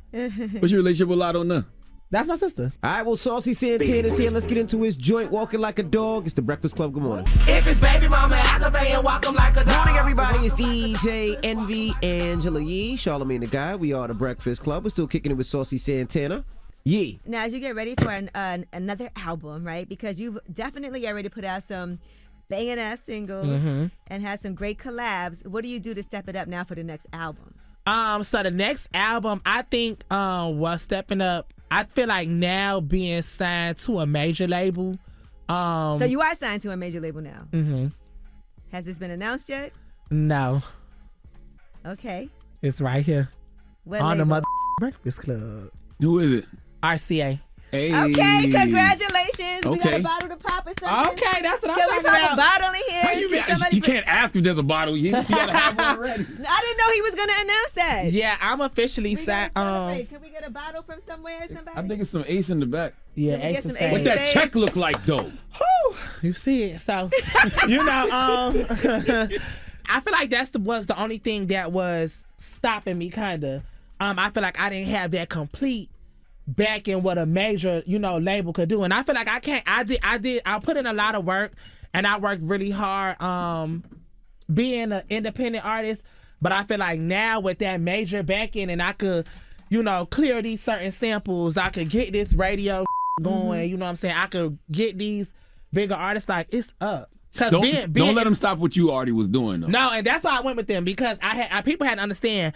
What's your relationship with Lotto now? That's my sister. All right, well, Saucy Santana's here. Let's get into his joint, Walking Like a Dog. It's the Breakfast Club. Good morning. If it's baby mama, activate and walk 'em like a dog. Morning, everybody. It's DJ Envy, Angela Yee, Charlamagne the Guy. We are the Breakfast Club. We're still kicking it with Saucy Santana. Yee. Now, as you get ready for another album, right? Because you've definitely already put out some banging ass singles and had some great collabs. What do you do to step it up now for the next album? So the next album, I think, was stepping up. I feel like now being signed to a major label. So you are signed to a major label now. Mm-hmm. Has this been announced yet? No. Okay. It's right here What on label? the Mother Breakfast Club. Who is it? RCA. Hey. Okay, congratulations. We got Okay. a bottle to pop or something. Okay, that's what I'm Can talking we pop about. a bottle in here? How you can't ask if there's a bottle. You gotta have one ready. I didn't know he was gonna announce that. Yeah, I'm officially We signed. gotta celebrate. Can we get a bottle from somewhere or somebody? I think it's some Ace in the back. Yeah, Can we get Ace some is Ace? What's that check look like, though? Whew, you see it. So, you know, I feel like was the only thing that was stopping me, kind of. I feel like I didn't have that complete backing what a major, label could do, and I feel like I can't. I put in a lot of work, and I worked really hard, being an independent artist. But I feel like now with that major backing, and I could, clear these certain samples. I could get this radio going. You know what I'm saying? I could get these bigger artists. Like, it's up. Don't let them stop what you already was doing, though. No, and that's why I went with them, because people had to understand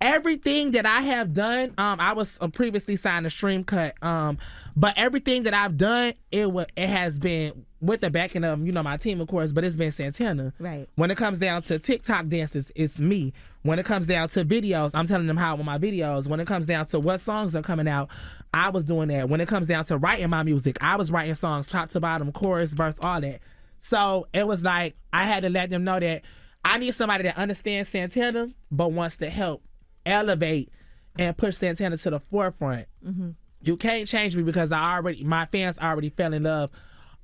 everything that I have done. I was previously signed to Stream Cut, but everything that I've done, it has been with the backing of my team, of course, but it's been Santana. Right. When it comes down to TikTok dances, it's me. When it comes down to videos, I'm telling them how I want my videos. When it comes down to what songs are coming out, I was doing that. When it comes down to writing my music, I was writing songs top to bottom, chorus, verse, all that. So it was like I had to let them know that I need somebody that understands Santana but wants to help elevate and push Santana to the forefront. Mm-hmm. You can't change me, because my fans already fell in love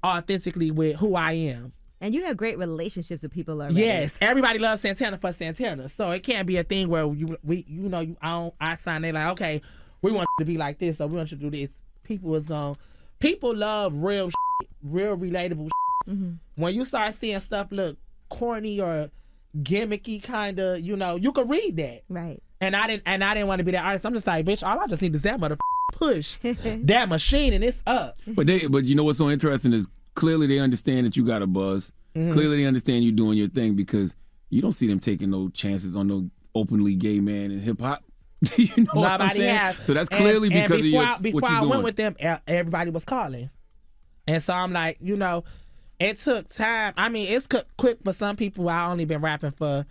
authentically with who I am. And you have great relationships with people already. Yes, everybody loves Santana for Santana, so it can't be a thing where I sign. They like, okay, we want you to be like this, so we want you to do this. People love real shit, real relatable shit. Mm-hmm. When you start seeing stuff look corny or gimmicky, kind of, you can read that. Right. And I didn't want to be that artist. I'm just like, bitch, all I just need is that motherfucker push that machine, and it's up. But you know what's so interesting is clearly they understand that you got a buzz. Mm-hmm. Clearly they understand you doing your thing, because you don't see them taking no chances on no openly gay man in hip hop. You know what I'm saying? Has. So that's clearly because of before what you're I doing. went with them, everybody was calling, and so I'm like, it took time. I mean, it's quick for some people. I only been rapping for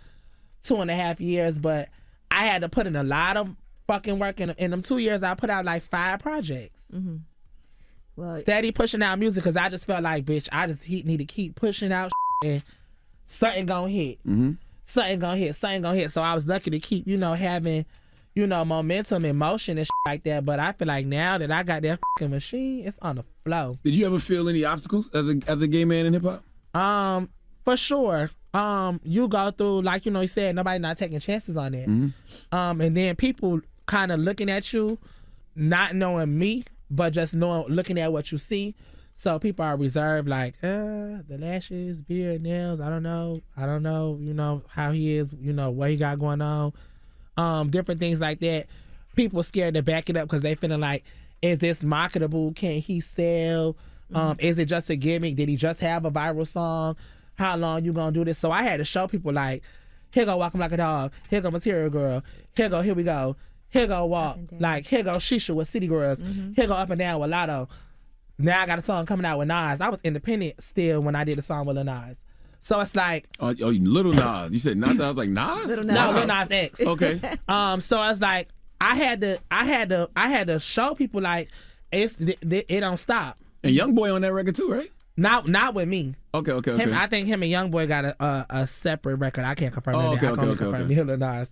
2.5 years, but I had to put in a lot of fucking work. In them 2 years, I put out like 5 projects. Mm-hmm. Well, steady pushing out music, because I just felt like, bitch, I just need to keep pushing out and something gonna hit. Mm-hmm. Something gonna hit. So I was lucky to keep, having, momentum and motion and like that. But I feel like now that I got that fucking machine, it's on the flow. Did you ever feel any obstacles as a gay man in hip hop? For sure. You go through, like, you said, nobody not taking chances on that. Mm-hmm. And then people kind of looking at you, not knowing me, but just looking at what you see. So people are reserved, like, the lashes, beard, nails, I don't know, how he is, what he got going on. Different things like that. People scared to back it up, because they feeling like, is this marketable? Can he sell? Is it just a gimmick? Did he just have a viral song? How long you gonna do this? So I had to show people, like, here go Walk 'em Like a Dog, here go Material Girl, here we go, here go Walk, like, here go Shisha with City Girls, here go Up and Down with Lotto. Now I got a song coming out with Nas. I was independent still when I did a song with Lil Nas. So it's like, Little Nas. You said Nas. I was like, Nas? Little Nas. No, Lil Nas X. Okay. So it's like I had to show people, like, it don't stop. And Young Boy on that record too, right? Not with me. Okay. I think him and Young Boy got a separate record. I can't confirm that. Okay, I can only confirm Lil Nas.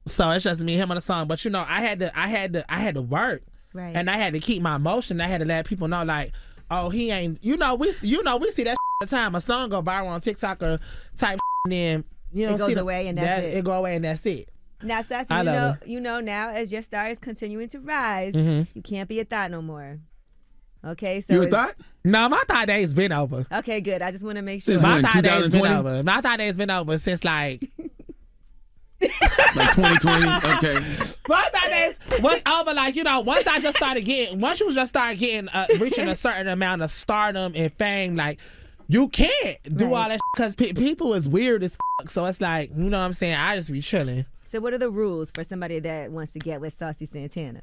So it's just me and him on the song. But I had to work. Right. And I had to keep my emotion. I had to let people know, like, oh, he ain't. We see that all the time. A song go viral on TikTok or type, and then You know, it goes away and that's it. It go away and that's it. Now, Sassy, you know now as your star is continuing to rise, you can't be a thought no more. Okay, so you a thought? No, my thought days been over. Okay, good. I just want to make sure. Since My when, thought days been 2020? over. My thought days been over since like Like 2020? Okay. my thought days was over. Like, you know, once you just start getting reaching a certain amount of stardom and fame, like you can't do all that because people is weird as fuck. So it's like, you know what I'm saying? I just be chilling. So what are the rules for somebody that wants to get with Saucy Santana?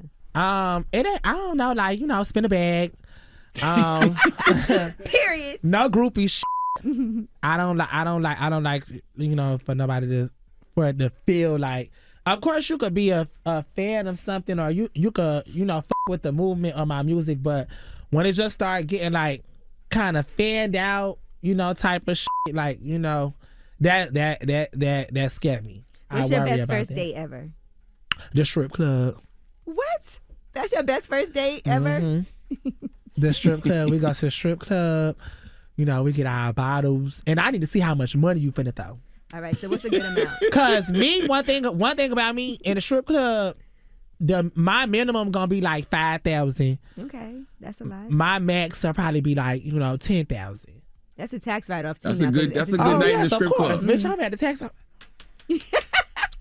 It ain't, I don't know, like, you know, spin a bag. Period. No groupie shit. I don't like, you know, for nobody to feel like. Of course, you could be a fan of something, or you could, you know, fuck with the movement of my music, but when it just start getting like kind of fanned out, you know, type of shit, like, you know, that scared me. What's your best first date ever? The strip club. What? That's your best first date ever? The strip club. We go to the strip club. You know, we get our bottles, and I need to see how much money you finna throw. All right. So what's a good amount? Cause me, one thing about me in the strip club, my minimum gonna be like 5,000. Okay, that's a lot. My max will probably be like, you know, 10,000. That's a tax write-off too. That's a good night in the strip club. Bitch, I'm at the tax.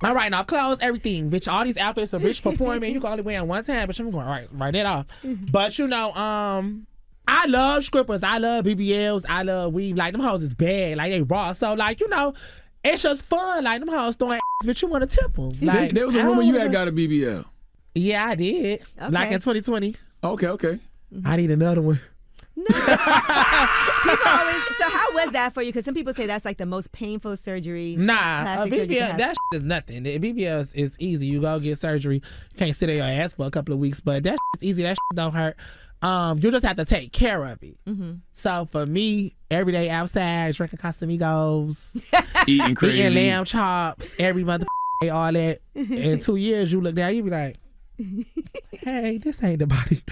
All right, now clothes, everything, bitch. All these outfits are bitch performing. You can only wear them one time, but I'm going write that off. But you know, I love strippers. I love BBLs. I love weave. Like them hoes is bad. Like they raw. So like, you know, it's just fun. Like them hoes throwing ass, but you want to tip them. Like there was a rumor you had got a BBL. Yeah, I did. Okay. Like in 2020. Okay. I need another one. No. People always. So how was that for you? Because some people say that's like the most painful surgery. Nah, a plastic surgery BBL, that is nothing. The BBL is easy. You go get surgery. You can't sit on your ass for a couple of weeks, but that is easy. That don't hurt. You just have to take care of it. So for me, every day outside, drinking Casamigos, eating crazy, eating lamb chops, every mother day, all that. In 2 years, you look down, you be like, hey, this ain't the body.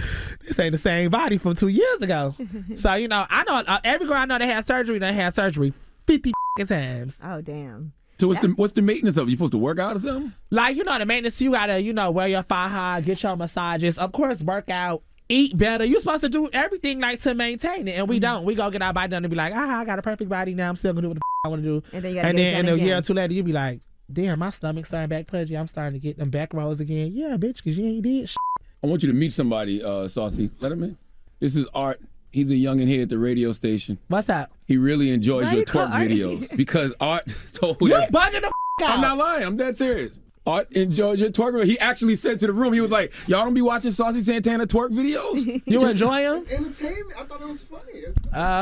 This ain't the same body from 2 years ago. So, you know, I know every girl I know that had surgery, they had surgery 50 times. Oh, damn. So what's the maintenance of it? You supposed to work out or something? Like, you know, the maintenance, you gotta, you know, wear your faja, get your massages, of course, work out, eat better. You're supposed to do everything like to maintain it, and we don't. We go get our body done and be like, I got a perfect body now. I'm still gonna do what the I want to do. And then, in a year or two later, you be like, damn, my stomach's starting back pudgy. I'm starting to get them back rolls again. Yeah, bitch, because you ain't did shit. I want you to meet somebody, Saucy. Let him in. This is Art. He's a youngin' here at the radio station. What's up? He really enjoys your twerk videos because Art told him. You bugging the out. I'm not lying. I'm dead serious. Art enjoys your twerk videos. He actually said to the room, he was like, y'all don't be watching Saucy Santana twerk videos? You enjoy them? Entertainment. I thought it was funny.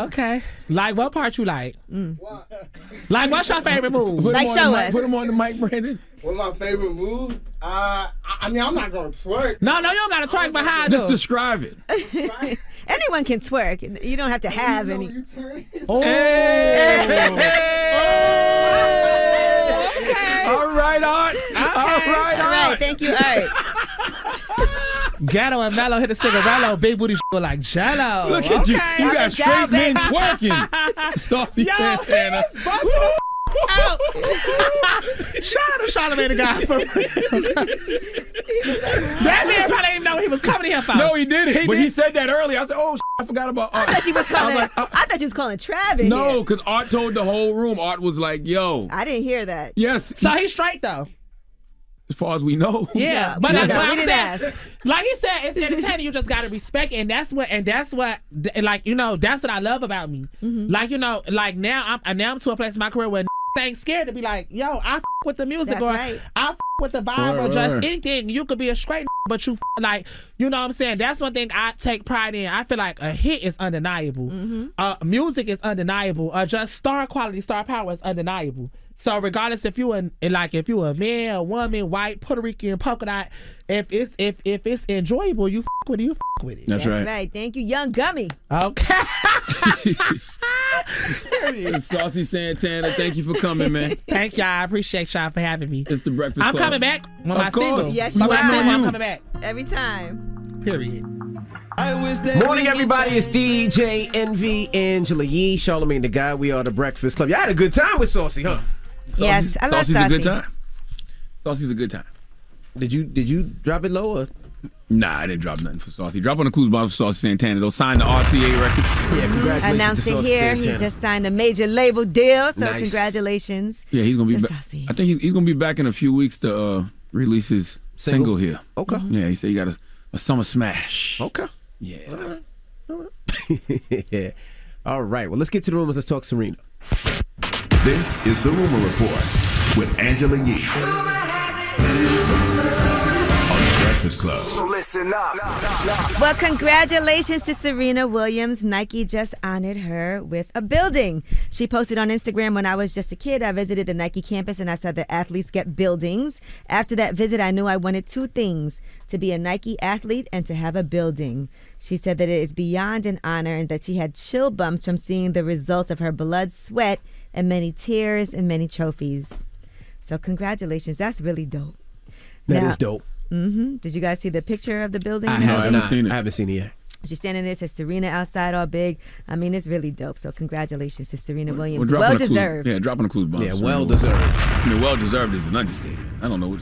Okay. Like, what part you like? Like, what's your favorite move? Like, show us. Put him on the mic, Brandon. What's my favorite move? I mean, I'm not going to twerk. No, you don't got to twerk, but how Just describe it. Anyone can twerk. You don't have to have any. Oh. Okay. All right, Art. All right. Thank you, Art. Gatto and Mello hit a cigarello. Big booty like Jello. Look at you. You got straight men twerking. Saucy Santana. Out. Shout out to Charlamagne the guy for real. That man probably didn't know he was coming here for. No, he didn't. He said that earlier. I said, "Oh, I forgot about Art." I thought you was calling. I thought you was calling Trav in No, here. because Art told the whole room. Art was like, "Yo." I didn't hear that. Yes. So he's straight though. As far as we know. Yeah, but we didn't saying, ask. like he said, it's entertaining. You just gotta respect, and that's what, like, you know, that's what I love about me. Like, you know, like now I'm to a place in my career where ain't scared to be like, yo, I with the music, That's or right. I with the vibe, or just anything. You could be a straight, but you like, you know what I'm saying? That's one thing I take pride in. I feel like a hit is undeniable. Music is undeniable. Just star quality, star power is undeniable. So regardless if you a man, a woman, white, Puerto Rican, polka dot, if it's enjoyable, you with it, you with it. That's right. Thank you, Young Gummy. Okay. Saucy Santana, thank you for coming, man. Thank y'all. I appreciate y'all for having me. It's the Breakfast I'm Club. coming back when my Of course. single. Yes, When you my are. single, I'm coming back. Every time. Period. Morning, everybody. It's DJ Envy, Angela Yee, Charlamagne the Guy. We are the Breakfast Club. Y'all had a good time with Saucy, huh? Yes, I love Saucy's a good Saucy. time. Saucy's a good time. Did you drop it low or? Nah, I didn't drop nothing for Saucy. Drop on the clues bomb for Saucy Santana. They'll sign the RCA records. Yeah, congratulations Announced to it Saucy here. Santana. He just signed a major label deal, so Nice. congratulations. Yeah, he's gonna be to back. Saucy. I think he's gonna be back in a few weeks to release his single here. Okay. Yeah, he said he got a summer smash. Okay. Yeah. Yeah. All right. Well, let's get to the rumors. Let's talk Serena. This is the Rumor Report with Angela Yee on the Breakfast Club. So listen up. Well, congratulations to Serena Williams. Nike just honored her with a building. She posted on Instagram, "When I was just a kid, I visited the Nike campus and I saw the athletes get buildings. After that visit, I knew I wanted two things: to be a Nike athlete and to have a building." She said that it is beyond an honor and that she had chill bumps from seeing the results of her blood, sweat, and many tears and many trophies. So congratulations. That's really dope. That is dope. Mm-hmm. Did you guys see the picture of the building? I haven't seen it. I haven't seen it yet. She's standing there, says Serena outside all big. I mean, it's really dope. So congratulations to Serena Williams. Well, Well deserved. Yeah, dropping the clues bomb. Yeah, well deserved. I mean, well deserved is an understatement. I don't know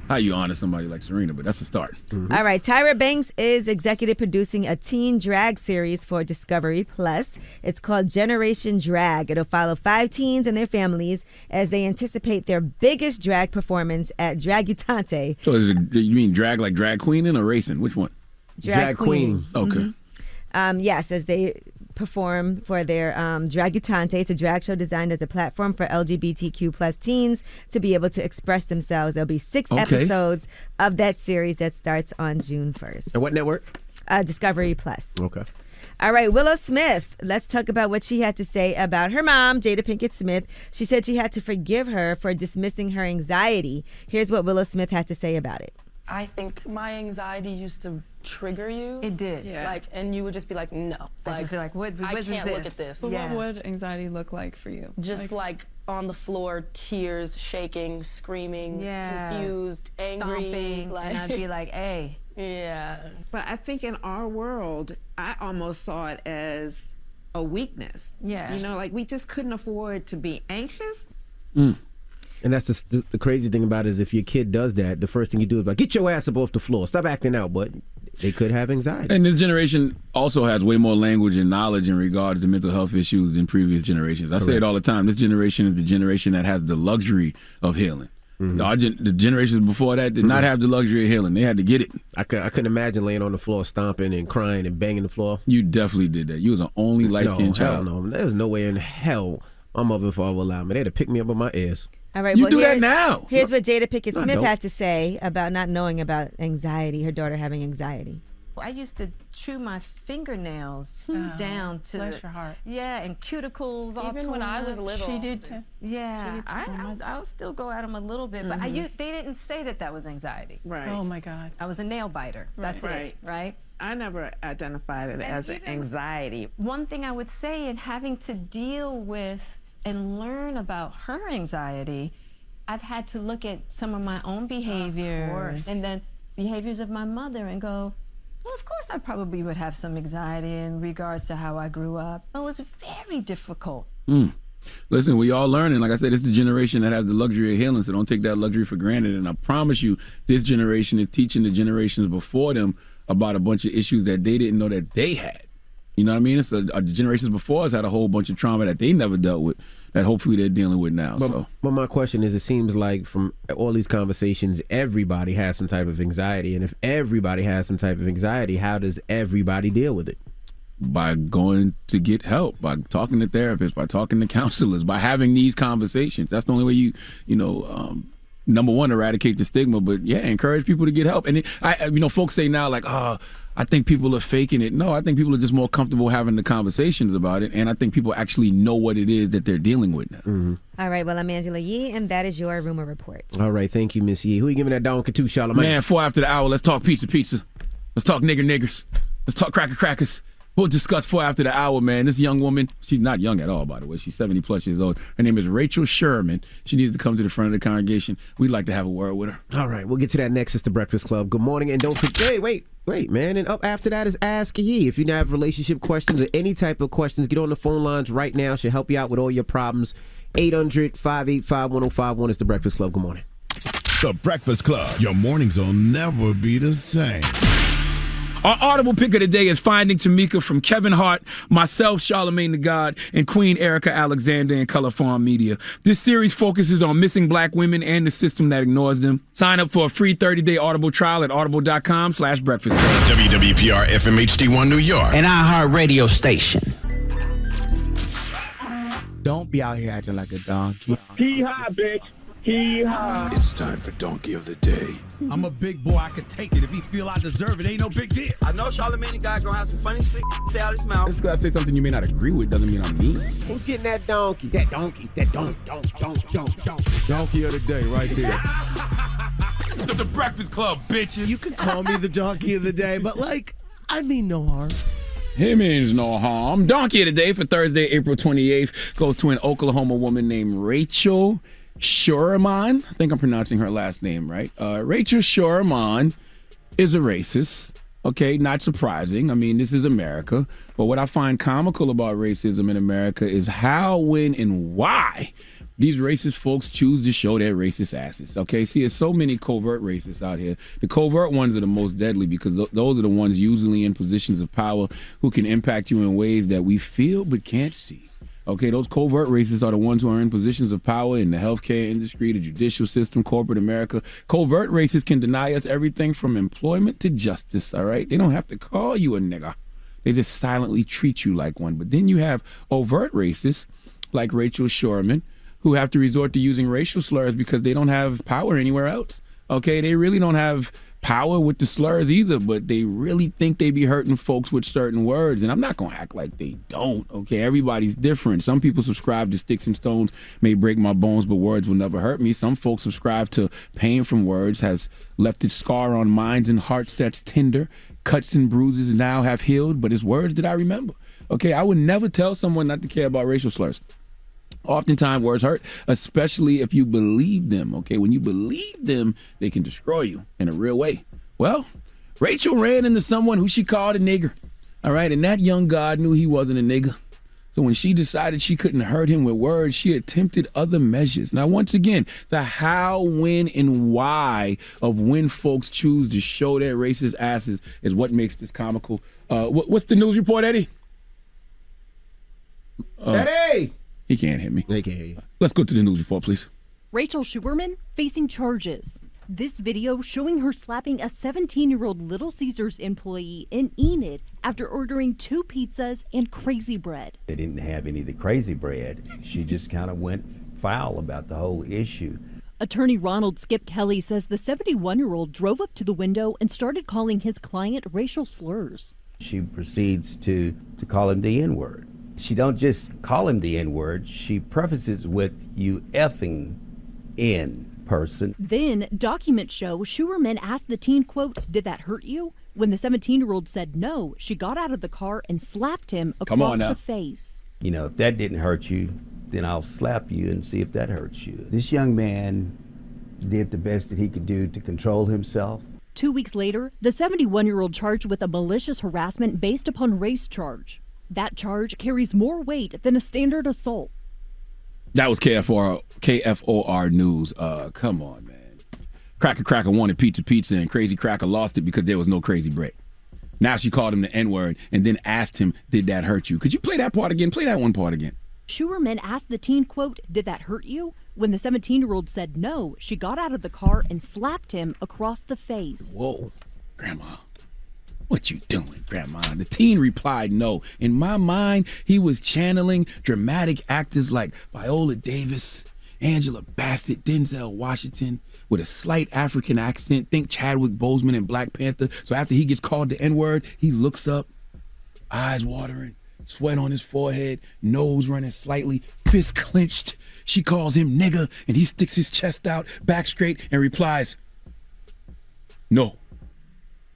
how you honor somebody like Serena, but that's a start. Mm-hmm. All right, Tyra Banks is executive producing a teen drag series for Discovery Plus. It's called Generation Drag. It'll follow 5 teens and their families as they anticipate their biggest drag performance at Dragutante. So you mean drag like drag queening or racing? Which one? Drag queen. Okay. Yes, as they perform for their Dragutante. It's a drag show designed as a platform for LGBTQ plus teens to be able to express themselves. There'll be 6 episodes of that series that starts on June 1st. And what network? Discovery Plus. Okay. All right, Willow Smith. Let's talk about what she had to say about her mom, Jada Pinkett Smith. She said she had to forgive her for dismissing her anxiety. Here's what Willow Smith had to say about it. I think my anxiety used to trigger you. It did. Yeah. Like, and you would just be like, no. I'd just be like, what I is can't this? look at this. But Yeah. what would anxiety look like for you? Just like on the floor, tears, shaking, screaming, confused, angry. Stomping, Like, and I'd be like, hey. Yeah. But I think in our world, I almost saw it as a weakness. Yeah. You know, like we just couldn't afford to be anxious. And that's the crazy thing about it is if your kid does that, the first thing you do is like, get your ass up off the floor. Stop acting out. But they could have anxiety. And this generation also has way more language and knowledge in regards to mental health issues than previous generations. I say it all the time. This generation is the generation that has the luxury of healing. Mm-hmm. The generations before that did not have the luxury of healing. They had to get it. I couldn't imagine laying on the floor stomping and crying and banging the floor. You definitely did that. You was the only light-skinned child. No, there was no way in hell my mother and father would allow me. They'd have picked me up with my ears. All right, You do that now. Here's what Jada Pinkett No, I Smith don't. had to say about not knowing about anxiety, her daughter having anxiety. I used to chew my fingernails down to bless your heart. Yeah, and cuticles all Even when torn I up. was little. She did too. Yeah, She did I'll still go at them a little bit, but they didn't say that was anxiety. Right. Oh my God. I was a nail biter. That's it, right? I never identified it as an anxiety. One thing I would say in having to deal with and learn about her anxiety, I've had to look at some of my own behaviors and then behaviors of my mother and go, well, of course I probably would have some anxiety in regards to how I grew up. It was very difficult. Listen, we all learning. Like I said, it's the generation that has the luxury of healing, so don't take that luxury for granted. And I promise you, this generation is teaching the generations before them about a bunch of issues that they didn't know that they had. You know what I mean? It's the generations before us had a whole bunch of trauma that they never dealt with that hopefully they're dealing with now. But my question is, it seems like from all these conversations, everybody has some type of anxiety. And if everybody has some type of anxiety, how does everybody deal with it? By going to get help, by talking to therapists, by talking to counselors, by having these conversations. That's the only way you number one, eradicate the stigma, but yeah, encourage people to get help. And folks say now like, I think people are faking it. No, I think people are just more comfortable having the conversations about it, and I think people actually know what it is that they're dealing with now. Mm-hmm. All right, well, I'm Angela Yee, and that is your Rumor Report. All right, thank you, Miss Yee. Who are you giving that donkey to, Charlamagne? Man, 4 after the hour, let's talk pizza. Let's talk niggers. Let's talk crackers. We'll discuss 4 after the hour, man. This young woman, she's not young at all, by the way. She's 70 plus years old. Her name is Rachel Sherman. She needs to come to the front of the congregation. We'd like to have a word with her. All right, we'll get to that next. It's the Breakfast Club. Good morning, and don't forget, wait, man. And up after that is Ask Yee. If you have relationship questions or any type of questions, get on the phone lines right now. She'll help you out with all your problems. 800-585-1051 is The Breakfast Club. Good morning. The Breakfast Club. Your mornings will never be the same. Our audible pick of the day is Finding Tamika from Kevin Hart, myself, Charlamagne the God, and Queen Erica Alexander in Color Farm Media. This series focuses on missing black women and the system that ignores them. Sign up for a free 30-day Audible trial at audible.com/breakfast. WWPR FM HD1 New York. An iHeartRadio station. Don't be out here acting like a donkey. Hee-haw, bitch. Hee-haw. It's time for Donkey of the Day. I'm a big boy. I can take it. If he feel I deserve it, ain't no big deal. I know Charlamagne the guy gonna have some funny shit say out his mouth. Just because I say something you may not agree with doesn't mean I'm mean. Who's getting that donkey? That donkey. That donkey. Donkey of the day right there. The Breakfast Club, bitches. You can call me the donkey of the day, but I mean no harm. He means no harm. Donkey of the Day for Thursday, April 28th goes to an Oklahoma woman named Rachel Charlamagne. I think I'm pronouncing her last name right. Rachel Charlamagne is a racist. Okay, not surprising. I mean, this is America. But what I find comical about racism in America is how, when, and why these racist folks choose to show their racist asses. Okay, see, there's so many covert racists out here. The covert ones are the most deadly because those are the ones usually in positions of power who can impact you in ways that we feel but can't see. Okay, those covert racists are the ones who are in positions of power in the healthcare industry, the judicial system, corporate America. Covert racists can deny us everything from employment to justice, all right? They don't have to call you a nigga. They just silently treat you like one. But then you have overt racists like Rachel Charlamagne who have to resort to using racial slurs because they don't have power anywhere else. Okay, they really don't have power with the slurs either, but they really think they be hurting folks with certain words. And I'm not going to act like they don't, okay? Everybody's different. Some people subscribe to sticks and stones may break my bones, but words will never hurt me. Some folks subscribe to pain from words has left its scar on minds and hearts that's tender. Cuts and bruises now have healed, but it's words that I remember. Okay, I would never tell someone not to care about racial slurs. Oftentimes words hurt, especially if you believe them, okay? When you believe them, they can destroy you in a real way. Well, Rachel ran into someone who she called a nigger, all right? And that young God knew he wasn't a nigger. So when she decided she couldn't hurt him with words, she attempted other measures. Now, once again, the how, when, and why of when folks choose to show their racist asses is what makes this comical. What's the news report, Eddie? Eddie! He can't hit me. They can't hear you. Let's go to the news report, please. Rachel Charlamagne facing charges. This video showing her slapping a 17-year-old Little Caesars employee in Enid after ordering 2 pizzas and crazy bread. They didn't have any of the crazy bread. She just kind of went foul about the whole issue. Attorney Ronald Skip Kelly says the 71-year-old drove up to the window and started calling his client racial slurs. She proceeds to call him the N-word. She don't just call him the N-word, she prefaces with, "You effing N person." Then, documents show Charlamagne asked the teen, quote, "Did that hurt you?" When the 17-year-old said no, she got out of the car and slapped him across the face. You know, if that didn't hurt you, then I'll slap you and see if that hurts you. This young man did the best that he could do to control himself. 2 weeks later, the 71-year-old charged with a malicious harassment based upon race charge. That charge carries more weight than a standard assault. That was KFOR News. Come on, man. Cracker wanted pizza, and Crazy Cracker lost it because there was no crazy bread. Now she called him the N-word and then asked him, "Did that hurt you?" Could you play that part again? Play that one part again. Charlamagne asked the teen, quote, "Did that hurt you?" When the 17-year-old said no, she got out of the car and slapped him across the face. Whoa, Grandma. What you doing, Grandma? The teen replied no. In my mind, he was channeling dramatic actors like Viola Davis, Angela Bassett, Denzel Washington, with a slight African accent. Think Chadwick Boseman in Black Panther. So after he gets called the N-word, he looks up, eyes watering, sweat on his forehead, nose running slightly, fist clenched. She calls him nigger, and he sticks his chest out, back straight, and replies, "No."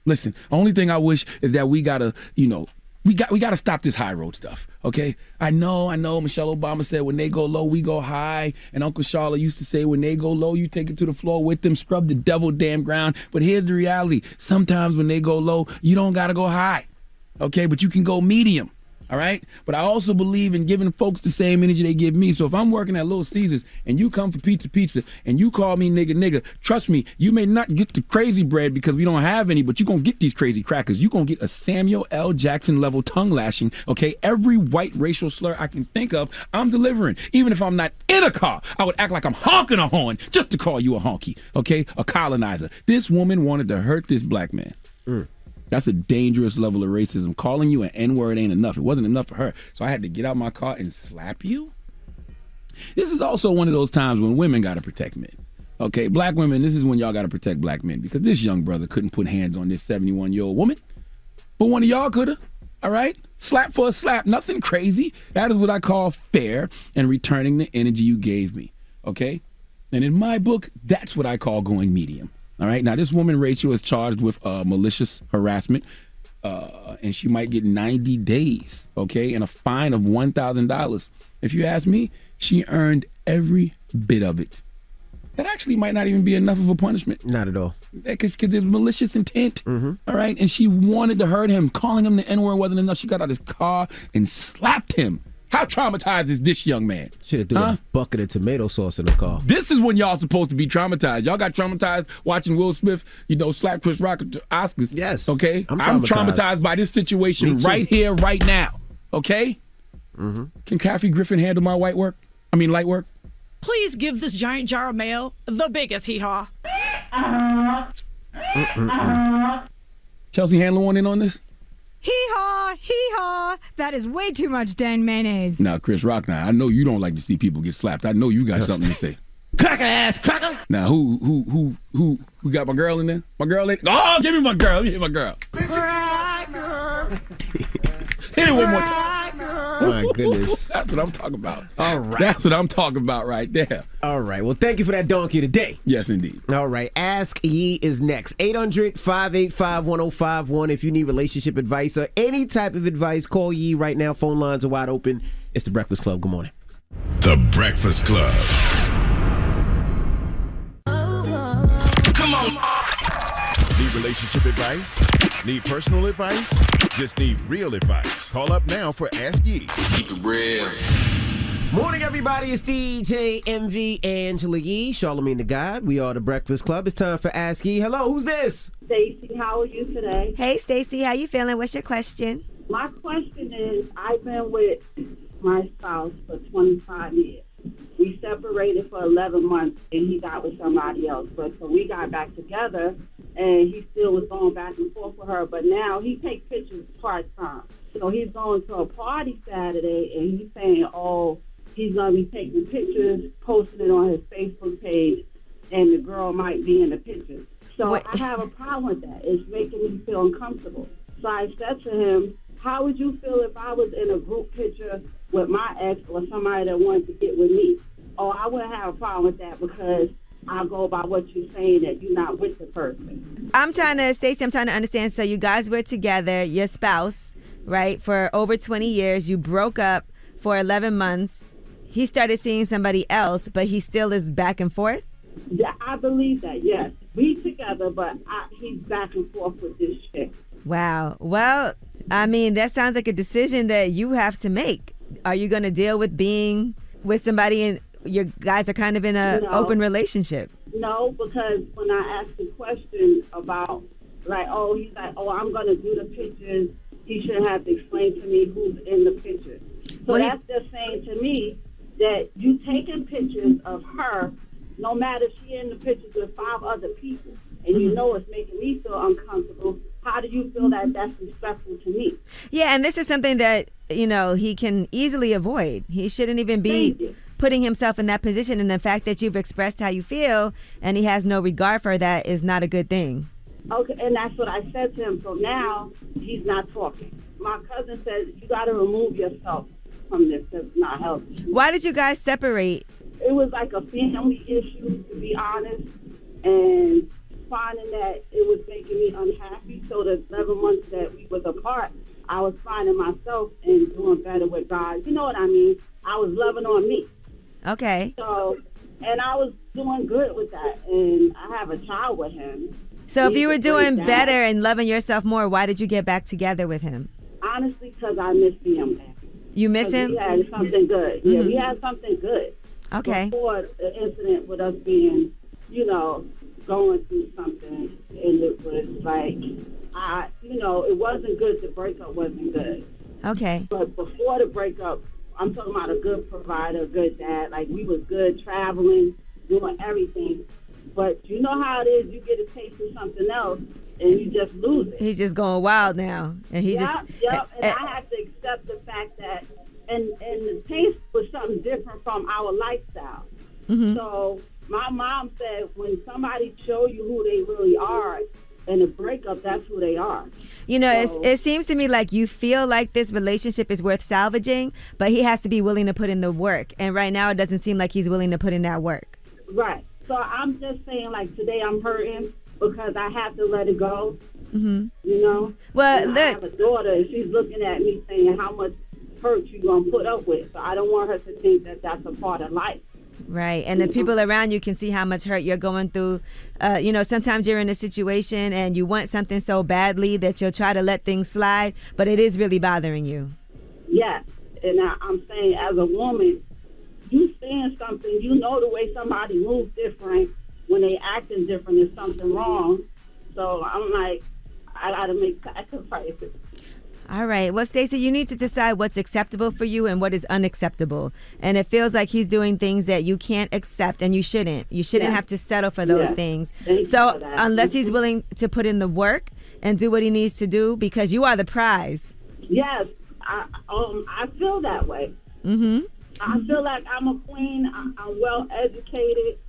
Listen, the only thing I wish is that we gotta stop this high road stuff, okay? I know Michelle Obama said when they go low, we go high. And Uncle Charlotte used to say when they go low, you take it to the floor with them, scrub the devil damn ground. But here's the reality. Sometimes when they go low, you don't gotta go high, okay? But you can go medium, All right? But I also believe in giving folks the same energy they give me. So if I'm working at Little Caesars and you come for pizza, and you call me nigga, trust me, you may not get the crazy bread because we don't have any, but you're going to get these crazy crackers. You're going to get a Samuel L. Jackson level tongue lashing, okay? Every white racial slur I can think of, I'm delivering. Even if I'm not in a car, I would act like I'm honking a horn just to call you a honky, okay? A colonizer. This woman wanted to hurt this black man. That's a dangerous level of racism. Calling you an N-word ain't enough. It wasn't enough for her. So I had to get out my car and slap you? This is also one of those times when women got to protect men. Okay, black women, this is when y'all got to protect black men because this young brother couldn't put hands on this 71-year-old woman. But one of y'all could have, all right? Slap for a slap, nothing crazy. That is what I call fair and returning the energy you gave me, okay? And in my book, that's what I call going medium. All right. Now, this woman, Rachel, is charged with malicious harassment, and she might get 90 days, okay, and a fine of $1,000. If you ask me, she earned every bit of it. That actually might not even be enough of a punishment. Not at all. Because there's malicious intent, all right? And she wanted to hurt him. Calling him the N-word wasn't enough. She got out of his car and slapped him. How traumatized is this young man? Should have threw a bucket of tomato sauce in the car. This is when y'all supposed to be traumatized. Y'all got traumatized watching Will Smith, slap Chris Rock at the Oscars. Yes. Okay? I'm traumatized by this situation right here, right now. Okay? Can Kathy Griffin handle my light work? Please give this giant jar of mayo the biggest hee-haw. Chelsea Handler want in on this? Hee-haw, hee-haw. That is way too much Dan mayonnaise. Now, Chris Rock, I know you don't like to see people get slapped. I know you got something to say. Cracker ass cracker. Now, who got my girl in there? My girl in there? Oh, give me my girl. Let me hit my girl. Hit it one more time. My goodness. That's what I'm talking about. All right. That's what I'm talking about right there. All right. Well, thank you for that donkey today. Yes, indeed. All right. Ask Ye is next. 800-585-1051. If you need relationship advice or any type of advice, call Ye right now. Phone lines are wide open. It's The Breakfast Club. Good morning. The Breakfast Club. Come on. Need relationship advice? Need personal advice? Just need real advice. Call up now for Ask Ye. Keep it real. Morning, everybody. It's DJ MV Angela Yee, Charlamagne the God. We are The Breakfast Club. It's time for Ask Ye. Hello, who's this? Stacy, how are you today? Hey, Stacy, how you feeling? What's your question? My question is, I've been with my spouse for 25 years. We separated for 11 months, and he got with somebody else. But so we got back together, and he still was going back and forth with her. But now he takes pictures part-time. So he's going to a party Saturday, and he's saying, he's going to be taking pictures, posting it on his Facebook page, and the girl might be in the pictures. So I have a problem with that. It's making me feel uncomfortable. So I said to him, how would you feel if I was in a group picture with my ex or somebody that wanted to get with me? I wouldn't have a problem with that because I go by what you're saying that you're not with the person. Stacey, I'm trying to understand. So you guys were together, your spouse, right, for over 20 years. You broke up for 11 months. He started seeing somebody else, but he still is back and forth? Yeah, I believe that, yes. We together, but he's back and forth with this chick. Wow. Well, I mean, that sounds like a decision that you have to make. Are you going to deal with being with somebody and your guys are kind of in an open relationship? No, because when I asked the question about, he's like, I'm going to do the pictures, he shouldn't have to explain to me who's in the pictures. So that's just saying to me that you taking pictures of her, no matter if she in the pictures with 5 other people, and you know it's making me feel uncomfortable. How do you feel that that's respectful to me? Yeah, and this is something that, he can easily avoid. He shouldn't even be putting himself in that position. And the fact that you've expressed how you feel and he has no regard for that is not a good thing. Okay, and that's what I said to him. So now he's not talking. My cousin says you got to remove yourself from this. That's not healthy. Why did you guys separate? It was like a family issue, to be honest, and finding that it was making me unhappy. So the 11 months that we was apart, I was finding myself and doing better with God. You know what I mean? I was loving on me. Okay. So, and I was doing good with that, and I have a child with him. So if you were doing better and loving yourself more, why did you get back together with him? Honestly, because I miss being there. You miss him? We had something good. Yeah, we had something good. Okay. Before the incident with us being, going through something, and it was like, it wasn't good. The breakup wasn't good. Okay. But before the breakup, I'm talking about a good provider, a good dad. Like, we was good traveling, doing everything. But you know how it is. You get a taste of something else, and you just lose it. He's just going wild now, and he And I have to accept the fact that, and the taste was something different from our lifestyle. Mm-hmm. So my mom said, when somebody show you who they really are, in a breakup, that's who they are. It seems to me like you feel like this relationship is worth salvaging, but he has to be willing to put in the work. And right now, it doesn't seem like he's willing to put in that work. Right. So I'm just saying, like, today I'm hurting because I have to let it go. Mm-hmm. Well, look. I have a daughter, and she's looking at me saying how much hurt you going to put up with. So I don't want her to think that that's a part of life. Right. And the people around you can see how much hurt you're going through. Sometimes you're in a situation and you want something so badly that you'll try to let things slide, but it is really bothering you. Yes. And I'm saying, as a woman, you seeing something, the way somebody moves different, when they acting different, there's something wrong. So I'm like, I got to make sacrifices. All right. Well, Stacey, you need to decide what's acceptable for you and what is unacceptable. And it feels like he's doing things that you can't accept, and you shouldn't. You shouldn't have to settle for those things. So unless he's willing to put in the work and do what he needs to do, because you are the prize. Yes. I feel that way. Mm-hmm. I feel like I'm a queen. I'm well educated,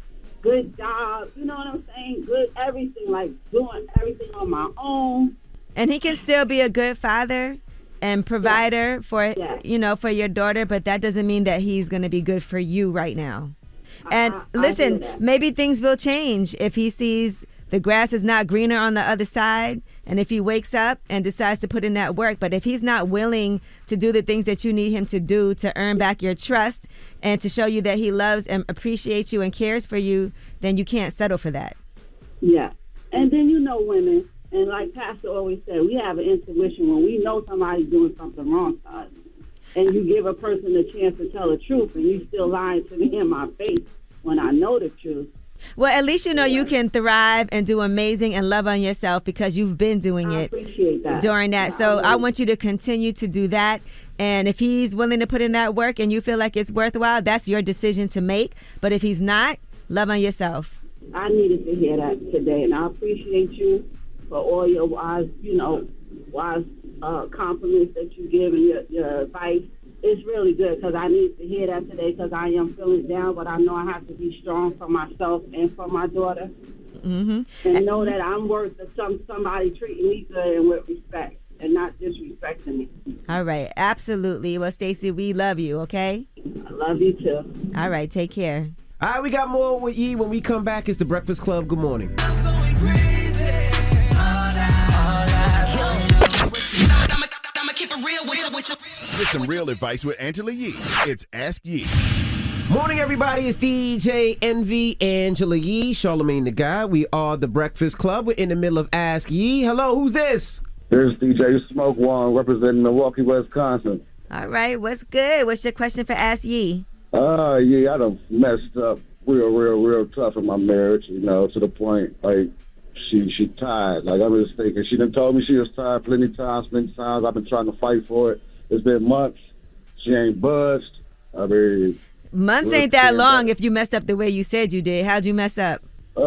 good job. You know what I'm saying? Good everything, like doing everything on my own. And he can still be a good father and provider for for your daughter, but that doesn't mean that he's going to be good for you right now. And listen, maybe things will change if he sees the grass is not greener on the other side, and if he wakes up and decides to put in that work. But if he's not willing to do the things that you need him to do to earn back your trust and to show you that he loves and appreciates you and cares for you, then you can't settle for that. Yeah. And then women, and like Pastor always said, we have an intuition when we know somebody's doing something wrong to us. And you give a person a chance to tell the truth, and you still lying to me in my face when I know the truth. Well, at least you can thrive and do amazing and love on yourself because you've been doing it during that. So I want you to continue to do that. And if he's willing to put in that work and you feel like it's worthwhile, that's your decision to make. But if he's not, love on yourself. I needed to hear that today, and I appreciate you for all your wise compliments that you give and your advice. It's really good because I need to hear that today because I am feeling down, but I know I have to be strong for myself and for my daughter. Mm-hmm. And know that I'm worth somebody treating me good and with respect and not disrespecting me. All right. Absolutely. Well, Stacey, we love you, okay? I love you too. All right. Take care. All right. We got more with Yee when we come back. It's the Breakfast Club. Good morning. With some real advice with Angela Yee. It's Ask Yee. Morning, everybody. It's DJ Envy, Angela Yee, Charlamagne the Guy. We are the Breakfast Club. We're in the middle of Ask Yee. Hello, who's this? This is DJ Smoke One representing Milwaukee, Wisconsin. All right, what's good? What's your question for Ask Yee? I done messed up real tough in my marriage, to the point, like, she tired. Like, I'm just thinking, she done told me she was tired plenty times. I've been trying to fight for it. It's been months. She ain't budged. Months ain't that long if you messed up the way you said you did. How'd you mess up? I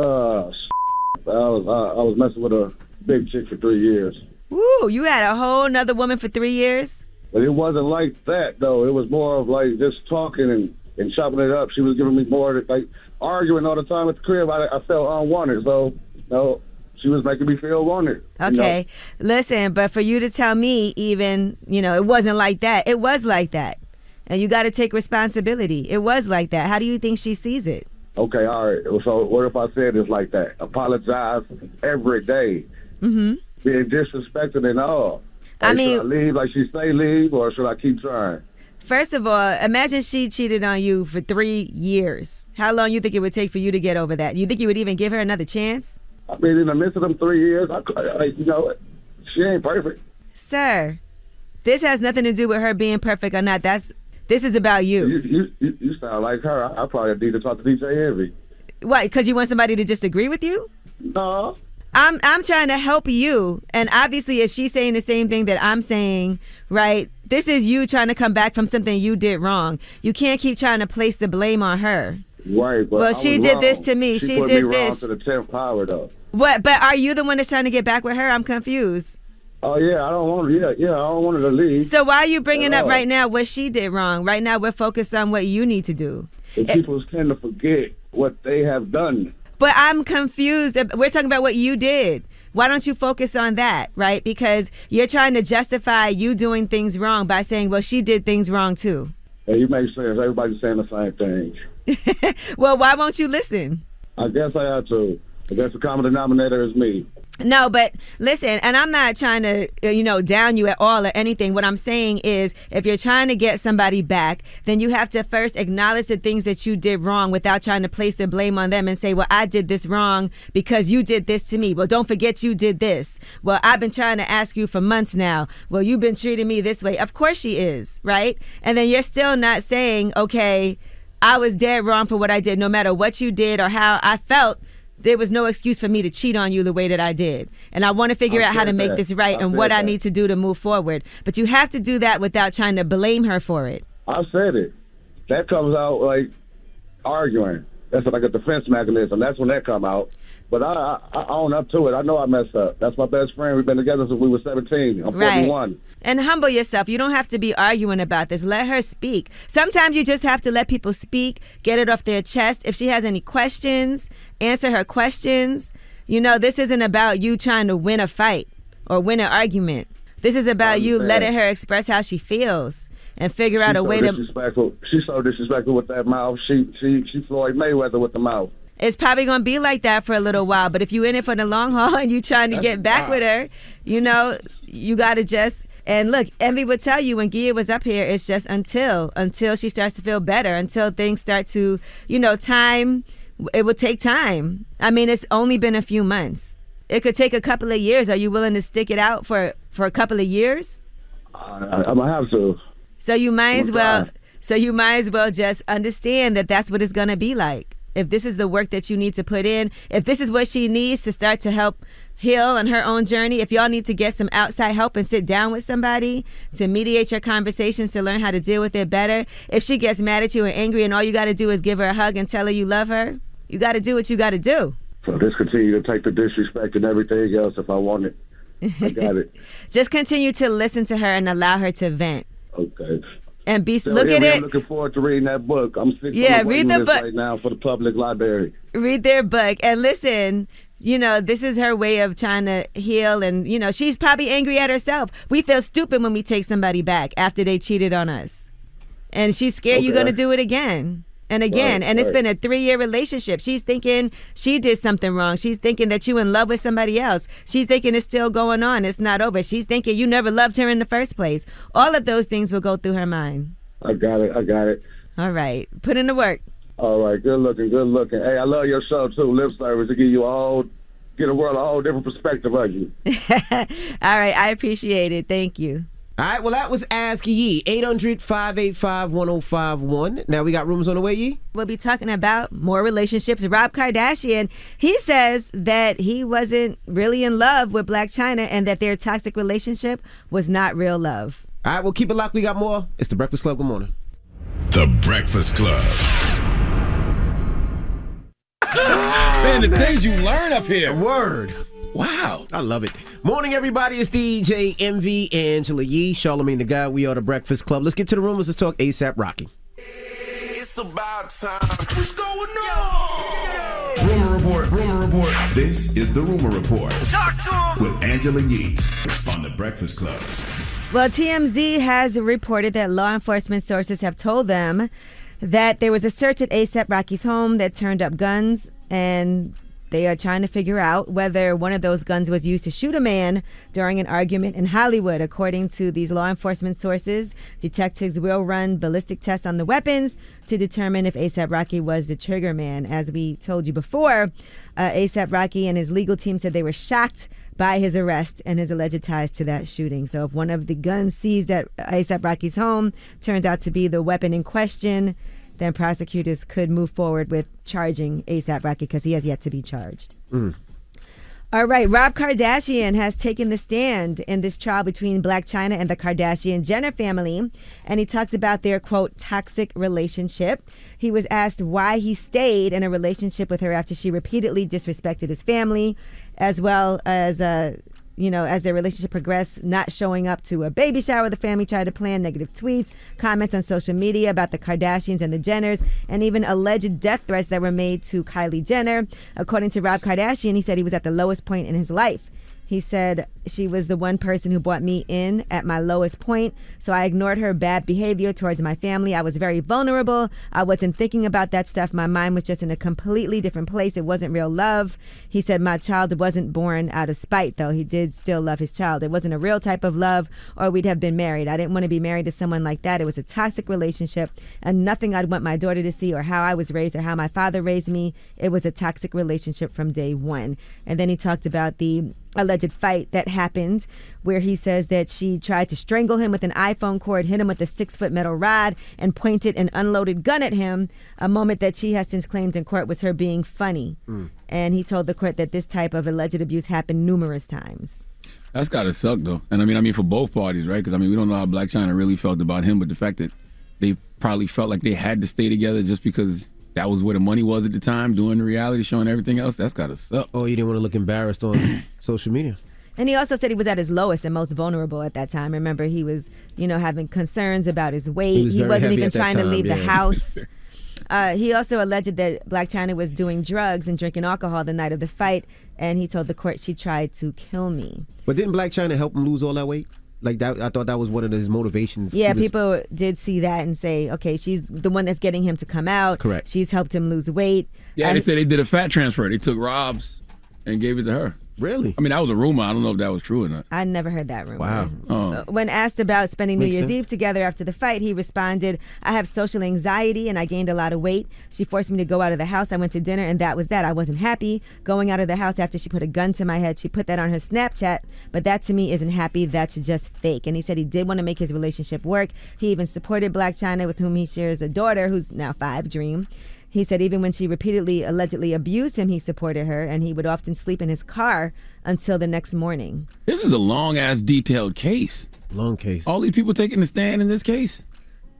was messing with a big chick for 3 years. Woo, you had a whole nother woman for 3 years? But it wasn't like that, though. It was more of like just talking and chopping it up. She was giving me more, like, arguing all the time at the crib. I felt unwanted, so, she was making me feel wanted. Okay. Listen, but for you to tell me even, it wasn't like that. It was like that. And you got to take responsibility. It was like that. How do you think she sees it? Okay, all right. So what if I said it's like that? Apologize every day. Mm-hmm. Being disrespected and all. Should I leave like she say leave, or should I keep trying? First of all, imagine she cheated on you for 3 years. How long you think it would take for you to get over that? You think you would even give her another chance? I mean, in the midst of them 3 years, she ain't perfect. Sir, This has nothing to do with her being perfect or not. This is about you. You sound like her. I probably need to talk to DJ Envy. What? Because you want somebody to just agree with you? No. I'm trying to help you, and obviously, if she's saying the same thing that I'm saying, right? This is you trying to come back from something you did wrong. You can't keep trying to place the blame on her. Right, but well, she did this to me. She put did me this. To the 10th power, though. What? But are you the one that's trying to get back with her? I'm confused. Oh yeah, I don't want. Yeah, I don't want her to leave. So why are you bringing up right now what she did wrong? Right now, we're focused on what you need to do. And people tend to forget what they have done. But I'm confused. We're talking about what you did. Why don't you focus on that, right? Because you're trying to justify you doing things wrong by saying, well, she did things wrong too. Hey, you make sense. Everybody's saying the same thing. Well, why won't you listen? I guess I have to. I guess the common denominator is me. No, but listen, and I'm not trying to, down you at all or anything. What I'm saying is if you're trying to get somebody back, then you have to first acknowledge the things that you did wrong without trying to place the blame on them and say, well, I did this wrong because you did this to me. Well, don't forget you did this. Well, I've been trying to ask you for months now. Well, you've been treating me this way. Of course she is, right? And then you're still not saying, okay, I was dead wrong for what I did, no matter what you did or how I felt. There was no excuse for me to cheat on you the way that I did. And I want to figure out how to make this right and what I need to do to move forward. But you have to do that without trying to blame her for it. I said it. That comes out like arguing. That's like a defense mechanism. That's when that come out. But I own up to it. I know I messed up. That's my best friend. We've been together since we were 17. I'm 41. And humble yourself. You don't have to be arguing about this. Let her speak. Sometimes you just have to let people speak, get it off their chest. If she has any questions, answer her questions. This isn't about you trying to win a fight or win an argument. This is about you letting her express how she feels and figure out a way to... She's so disrespectful with that mouth. She Floyd Mayweather with the mouth. It's probably going to be like that for a little while, but if you're in it for the long haul and you're trying to get back with her, you got to just... And look, Envy would tell you when Gia was up here, it's just until she starts to feel better, until things start to, time, it would take time. I mean, it's only been a few months. It could take a couple of years. Are you willing to stick it out for a couple of years? I'm going to have to. So you might as well just understand that that's what it's going to be like. If this is the work that you need to put in, if this is what she needs to start to help heal on her own journey, if y'all need to get some outside help and sit down with somebody to mediate your conversations to learn how to deal with it better, if she gets mad at you and angry and all you got to do is give her a hug and tell her you love her, you got to do what you got to do. So just continue to take the disrespect and everything else if I want it. I got it. Just continue to listen to her and allow her to vent. Okay. And look at it. I'm looking forward to reading that book. I'm sitting read the book right now for the public library. Read their book and listen. This is her way of trying to heal, and she's probably angry at herself. We feel stupid when we take somebody back after they cheated on us, and she's scared you're gonna do it again and again. Right, and it's been a 3-year relationship. She's thinking she did something wrong. She's thinking that you're in love with somebody else. She's thinking it's still going on. It's not over. She's thinking you never loved her in the first place. All of those things will go through her mind. I got it. All right. Put in the work. All right. Good looking. Hey, I love your show, too. Lip service to give a world a whole different perspective of you. All right. I appreciate it. Thank you. All right, well, that was Ask Yee, 800-585-1051. Now we got rumors on the way, Yee? We'll be talking about more relationships. Rob Kardashian, he says that he wasn't really in love with Blac Chyna and that their toxic relationship was not real love. All right, well, keep it locked. We got more. It's The Breakfast Club. Good morning. The Breakfast Club. Man, the things you learn up here. Word. Wow. I love it. Morning, everybody. It's DJ Envy, Angela Yee, Charlamagne the Guy. We are The Breakfast Club. Let's get to the rumors. Let's talk ASAP Rocky. It's about time. What's going on? Rumor report. This is the Rumor Report with Angela Yee on The Breakfast Club. Well, TMZ has reported that law enforcement sources have told them that there was a search at A$AP Rocky's home that turned up guns, and they are trying to figure out whether one of those guns was used to shoot a man during an argument in Hollywood. According to these law enforcement sources, detectives will run ballistic tests on the weapons to determine if A$AP Rocky was the trigger man. As we told you before, A$AP Rocky and his legal team said they were shocked by his arrest and his alleged ties to that shooting. So if one of the guns seized at A$AP Rocky's home turns out to be the weapon in question, then prosecutors could move forward with charging A$AP Rocky because he has yet to be charged. All right, Rob Kardashian has taken the stand in this trial between Blac Chyna and the Kardashian-Jenner family, and he talked about their, quote, toxic relationship. He was asked why he stayed in a relationship with her after she repeatedly disrespected his family, as well as, as their relationship progressed, not showing up to a baby shower the family tried to plan, negative tweets, comments on social media about the Kardashians and the Jenners, and even alleged death threats that were made to Kylie Jenner. According to Rob Kardashian, he said he was at the lowest point in his life. He said, she was the one person who brought me in at my lowest point, so I ignored her bad behavior towards my family. I was very vulnerable. I wasn't thinking about that stuff. My mind was just in a completely different place. It wasn't real love. He said, my child wasn't born out of spite, though. He did still love his child. It wasn't a real type of love, or we'd have been married. I didn't want to be married to someone like that. It was a toxic relationship, and nothing I'd want my daughter to see or how I was raised or how my father raised me. It was a toxic relationship from day one. And then he talked about the alleged fight that happened where he says that she tried to strangle him with an iPhone cord, hit him with a 6-foot metal rod, and pointed an unloaded gun at him, a moment that she has since claimed in court was her being funny. And he told the court that this type of alleged abuse happened numerous times. That's gotta suck, though. And I mean for both parties, right? Because we don't know how Blac Chyna really felt about him, but the fact that they probably felt like they had to stay together just because that was where the money was at the time, doing the reality show and everything else, that's gotta suck. Oh, you didn't want to look embarrassed on social media. And he also said he was at his lowest and most vulnerable at that time. Remember, he was, having concerns about his weight. He wasn't even trying to leave the house. He also alleged that Blac Chyna was doing drugs and drinking alcohol the night of the fight, and he told the court she tried to kill me. But didn't Blac Chyna help him lose all that weight? Like that, I thought that was one of his motivations. Yeah, people did see that and say, okay, she's the one that's getting him to come out. Correct. She's helped him lose weight. Yeah, they said they did a fat transfer. They took Rob's and gave it to her. Really? I mean, that was a rumor. I don't know if that was true or not. I never heard that rumor. Wow. When asked about spending Makes New Year's sense. Eve together after the fight, he responded, I have social anxiety and I gained a lot of weight. She forced me to go out of the house. I went to dinner and that was that. I wasn't happy going out of the house after she put a gun to my head. She put that on her Snapchat, but that to me isn't happy. That's just fake. And he said he did want to make his relationship work. He even supported Blac Chyna, with whom he shares a daughter who's now 5, Dream. He said even when she repeatedly allegedly abused him, he supported her, and he would often sleep in his car until the next morning. This is a long-ass, detailed case. Long case. All these people taking the stand in this case?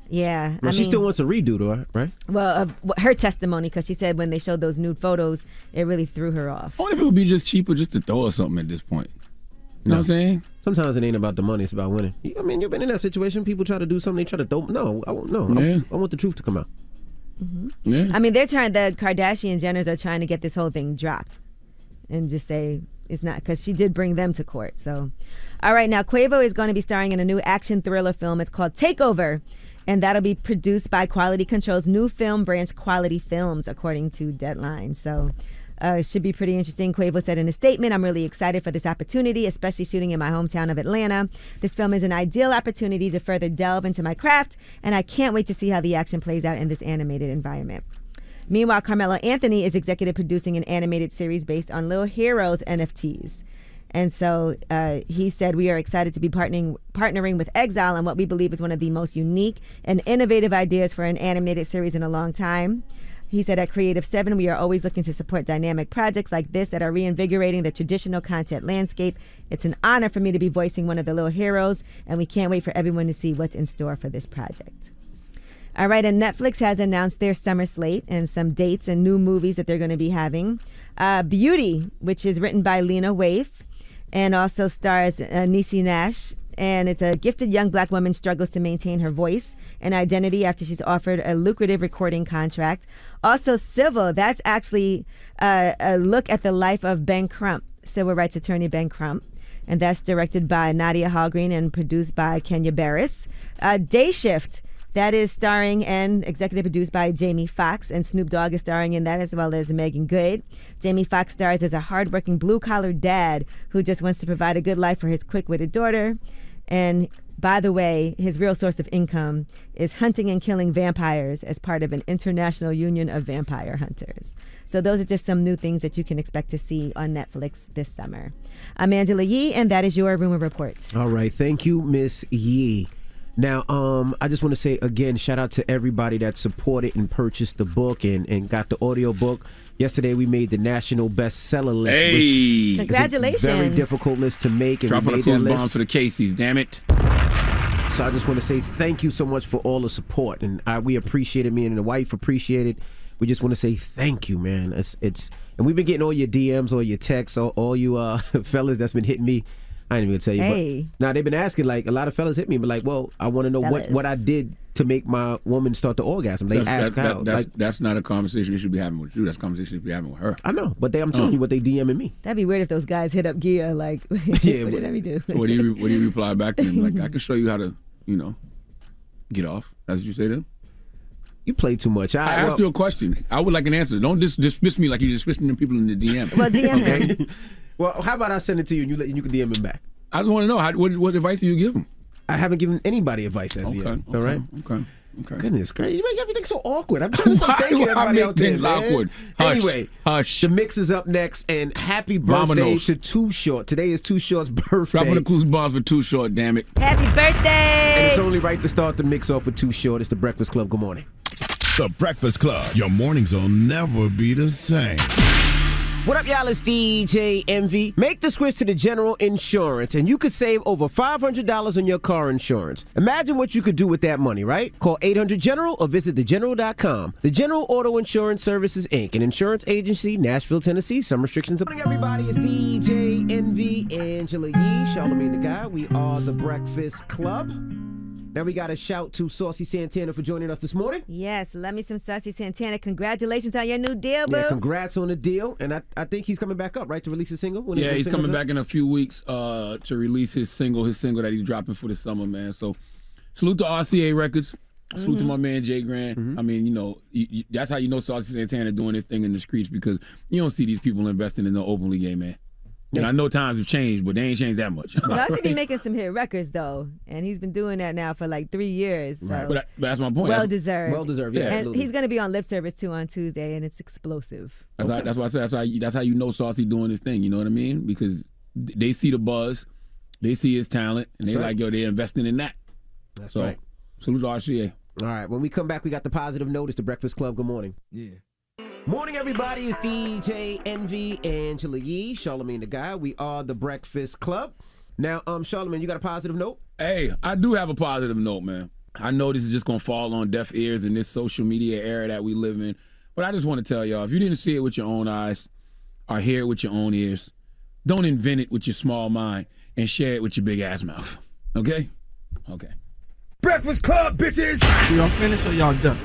Yeah. Well, she still wants a redo, though, right? Well, her testimony, because she said when they showed those nude photos, it really threw her off. I wonder if it would be just cheaper just to throw her something at this point. You know what I'm saying? Sometimes it ain't about the money, it's about winning. I mean, you've been in that situation. People try to do something, they try to throw. No, I won't. No, Yeah. I want the truth to come out. Yeah. I mean, the Kardashian-Jenners are trying to get this whole thing dropped and just say it's not, because she did bring them to court. So, all right, now Quavo is going to be starring in a new action thriller film. It's called Takeover, and that'll be produced by Quality Control's new film branch, Quality Films, according to Deadline. So it should be pretty interesting. Quavo said in a statement, I'm really excited for this opportunity, especially shooting in my hometown of Atlanta. This film is an ideal opportunity to further delve into my craft, and I can't wait to see how the action plays out in this animated environment. Meanwhile, Carmelo Anthony is executive producing an animated series based on Lil Heroes NFTs. And so he said, we are excited to be partnering with Exile on what we believe is one of the most unique and innovative ideas for an animated series in a long time. He said, at Creative 7, we are always looking to support dynamic projects like this that are reinvigorating the traditional content landscape. It's an honor for me to be voicing one of the Little Heroes, and we can't wait for everyone to see what's in store for this project. All right, and Netflix has announced their summer slate and some dates and new movies that they're going to be having. Beauty, which is written by Lena Waithe and also stars Niecy Nash. And it's a gifted young black woman struggles to maintain her voice and identity after she's offered a lucrative recording contract. Also, Civil, that's actually a look at the life of Ben Crump, civil rights attorney Ben Crump. And that's directed by Nadia Hallgreen and produced by Kenya Barris. Day Shift, that is starring and executive produced by Jamie Foxx, and Snoop Dogg is starring in that, as well as Megan Good. Jamie Foxx stars as a hardworking blue-collar dad who just wants to provide a good life for his quick-witted daughter. And By the way, his real source of income is hunting and killing vampires as part of an international union of vampire hunters. So those are just some new things that you can expect to see on Netflix this summer. I'm Angela Yee, and that is your Rumor Report. All right. Thank you, Miss Yee. Now, I just want to say again, shout out to everybody that supported and purchased the book and got the audio book. Yesterday, we made the national bestseller list. Hey! Which Congratulations. is a very difficult list to make. And Dropping we a made clues that bomb list. for the Caseys, damn it. So I just want to say thank you so much for all the support. And we appreciate it. Me and the wife appreciate it. We just want to say thank you, man. It's and we've been getting all your DMs, all your texts, all you fellas that's been hitting me. I ain't even gonna tell you. Hey. But now they've been asking, like, a lot of fellas hit me, but like, well, I want to know what I did to make my woman start to orgasm. They ask how. That's not a conversation you should be having with you. That's a conversation you should be having with her. I know, but I'm telling you what they DMing me. That'd be weird if those guys hit up Gia like, Yeah, what did he do? So what do you reply back to them? Like, I can show you how to, get off. That's what you say to them? You play too much. I asked you a question. I would like an answer. Don't dismiss me like you're dismissing the people in the DM. Well, DM him. Well, how about I send it to you and you can DM him back? I just want to know what advice do you give him? I haven't given anybody advice as yet. All right. Okay. Goodness gracious, you make everything so awkward. I'm trying to say thank you to everybody out there, man. Awkward. Hush, anyway, hush. The mix is up next, and happy birthday Vamonos. to Too Short. Today is Too Short's birthday. Dropping the clues bombs for Too Short, damn it. Happy birthday! And it's only right to start the mix off with Too Short. It's the Breakfast Club. Good morning. The Breakfast Club. Your mornings will never be the same. What up, y'all? It's DJ Envy. Make the switch to the General Insurance, and you could save over $500 on your car insurance. Imagine what you could do with that money, right? Call 800-GENERAL or visit thegeneral.com. The General Auto Insurance Services, Inc., an insurance agency, Nashville, Tennessee. Some restrictions. Good morning, everybody. It's DJ Envy, Angela Yee, Charlamagne the Guy. We are the Breakfast Club. Now we got a shout to Saucy Santana for joining us this morning. Yes, love me some Saucy Santana. Congratulations on your new deal, boo. Yeah, congrats on the deal. And I think he's coming back up, right, to release a single? Yeah, he's coming back in a few weeks to release his single that he's dropping for the summer, man. So salute to RCA Records. Salute to my man Jay Grant. I mean, that's how you know Saucy Santana doing this thing in the streets, because you don't see these people investing in the openly gay man. And I know times have changed, but they ain't changed that much. Saucy be making some hit records, though, and he's been doing that now for like 3 years. So. Right. But that's my point. Well deserved. Well deserved, yeah. And Absolutely. he's going to be on Lip Service, too, on Tuesday, and it's explosive. That's why I said that's how you know Saucy doing his thing, you know what I mean? Because they see the buzz, they see his talent, and they're like, yo, they're investing in that. That's right. Salute to RCA. All right, when we come back, we got the positive note. It's the Breakfast Club. Good morning. Yeah. Morning, everybody. It's DJ Envy, Angela Yee, Charlamagne the Guy. We are the Breakfast Club. Now, Charlamagne, you got a positive note? Hey, I do have a positive note, man. I know this is just going to fall on deaf ears in this social media era that we live in, but I just want to tell y'all, if you didn't see it with your own eyes or hear it with your own ears, don't invent it with your small mind and share it with your big ass mouth. Okay? Okay. Breakfast Club, bitches! Y'all finished or y'all done?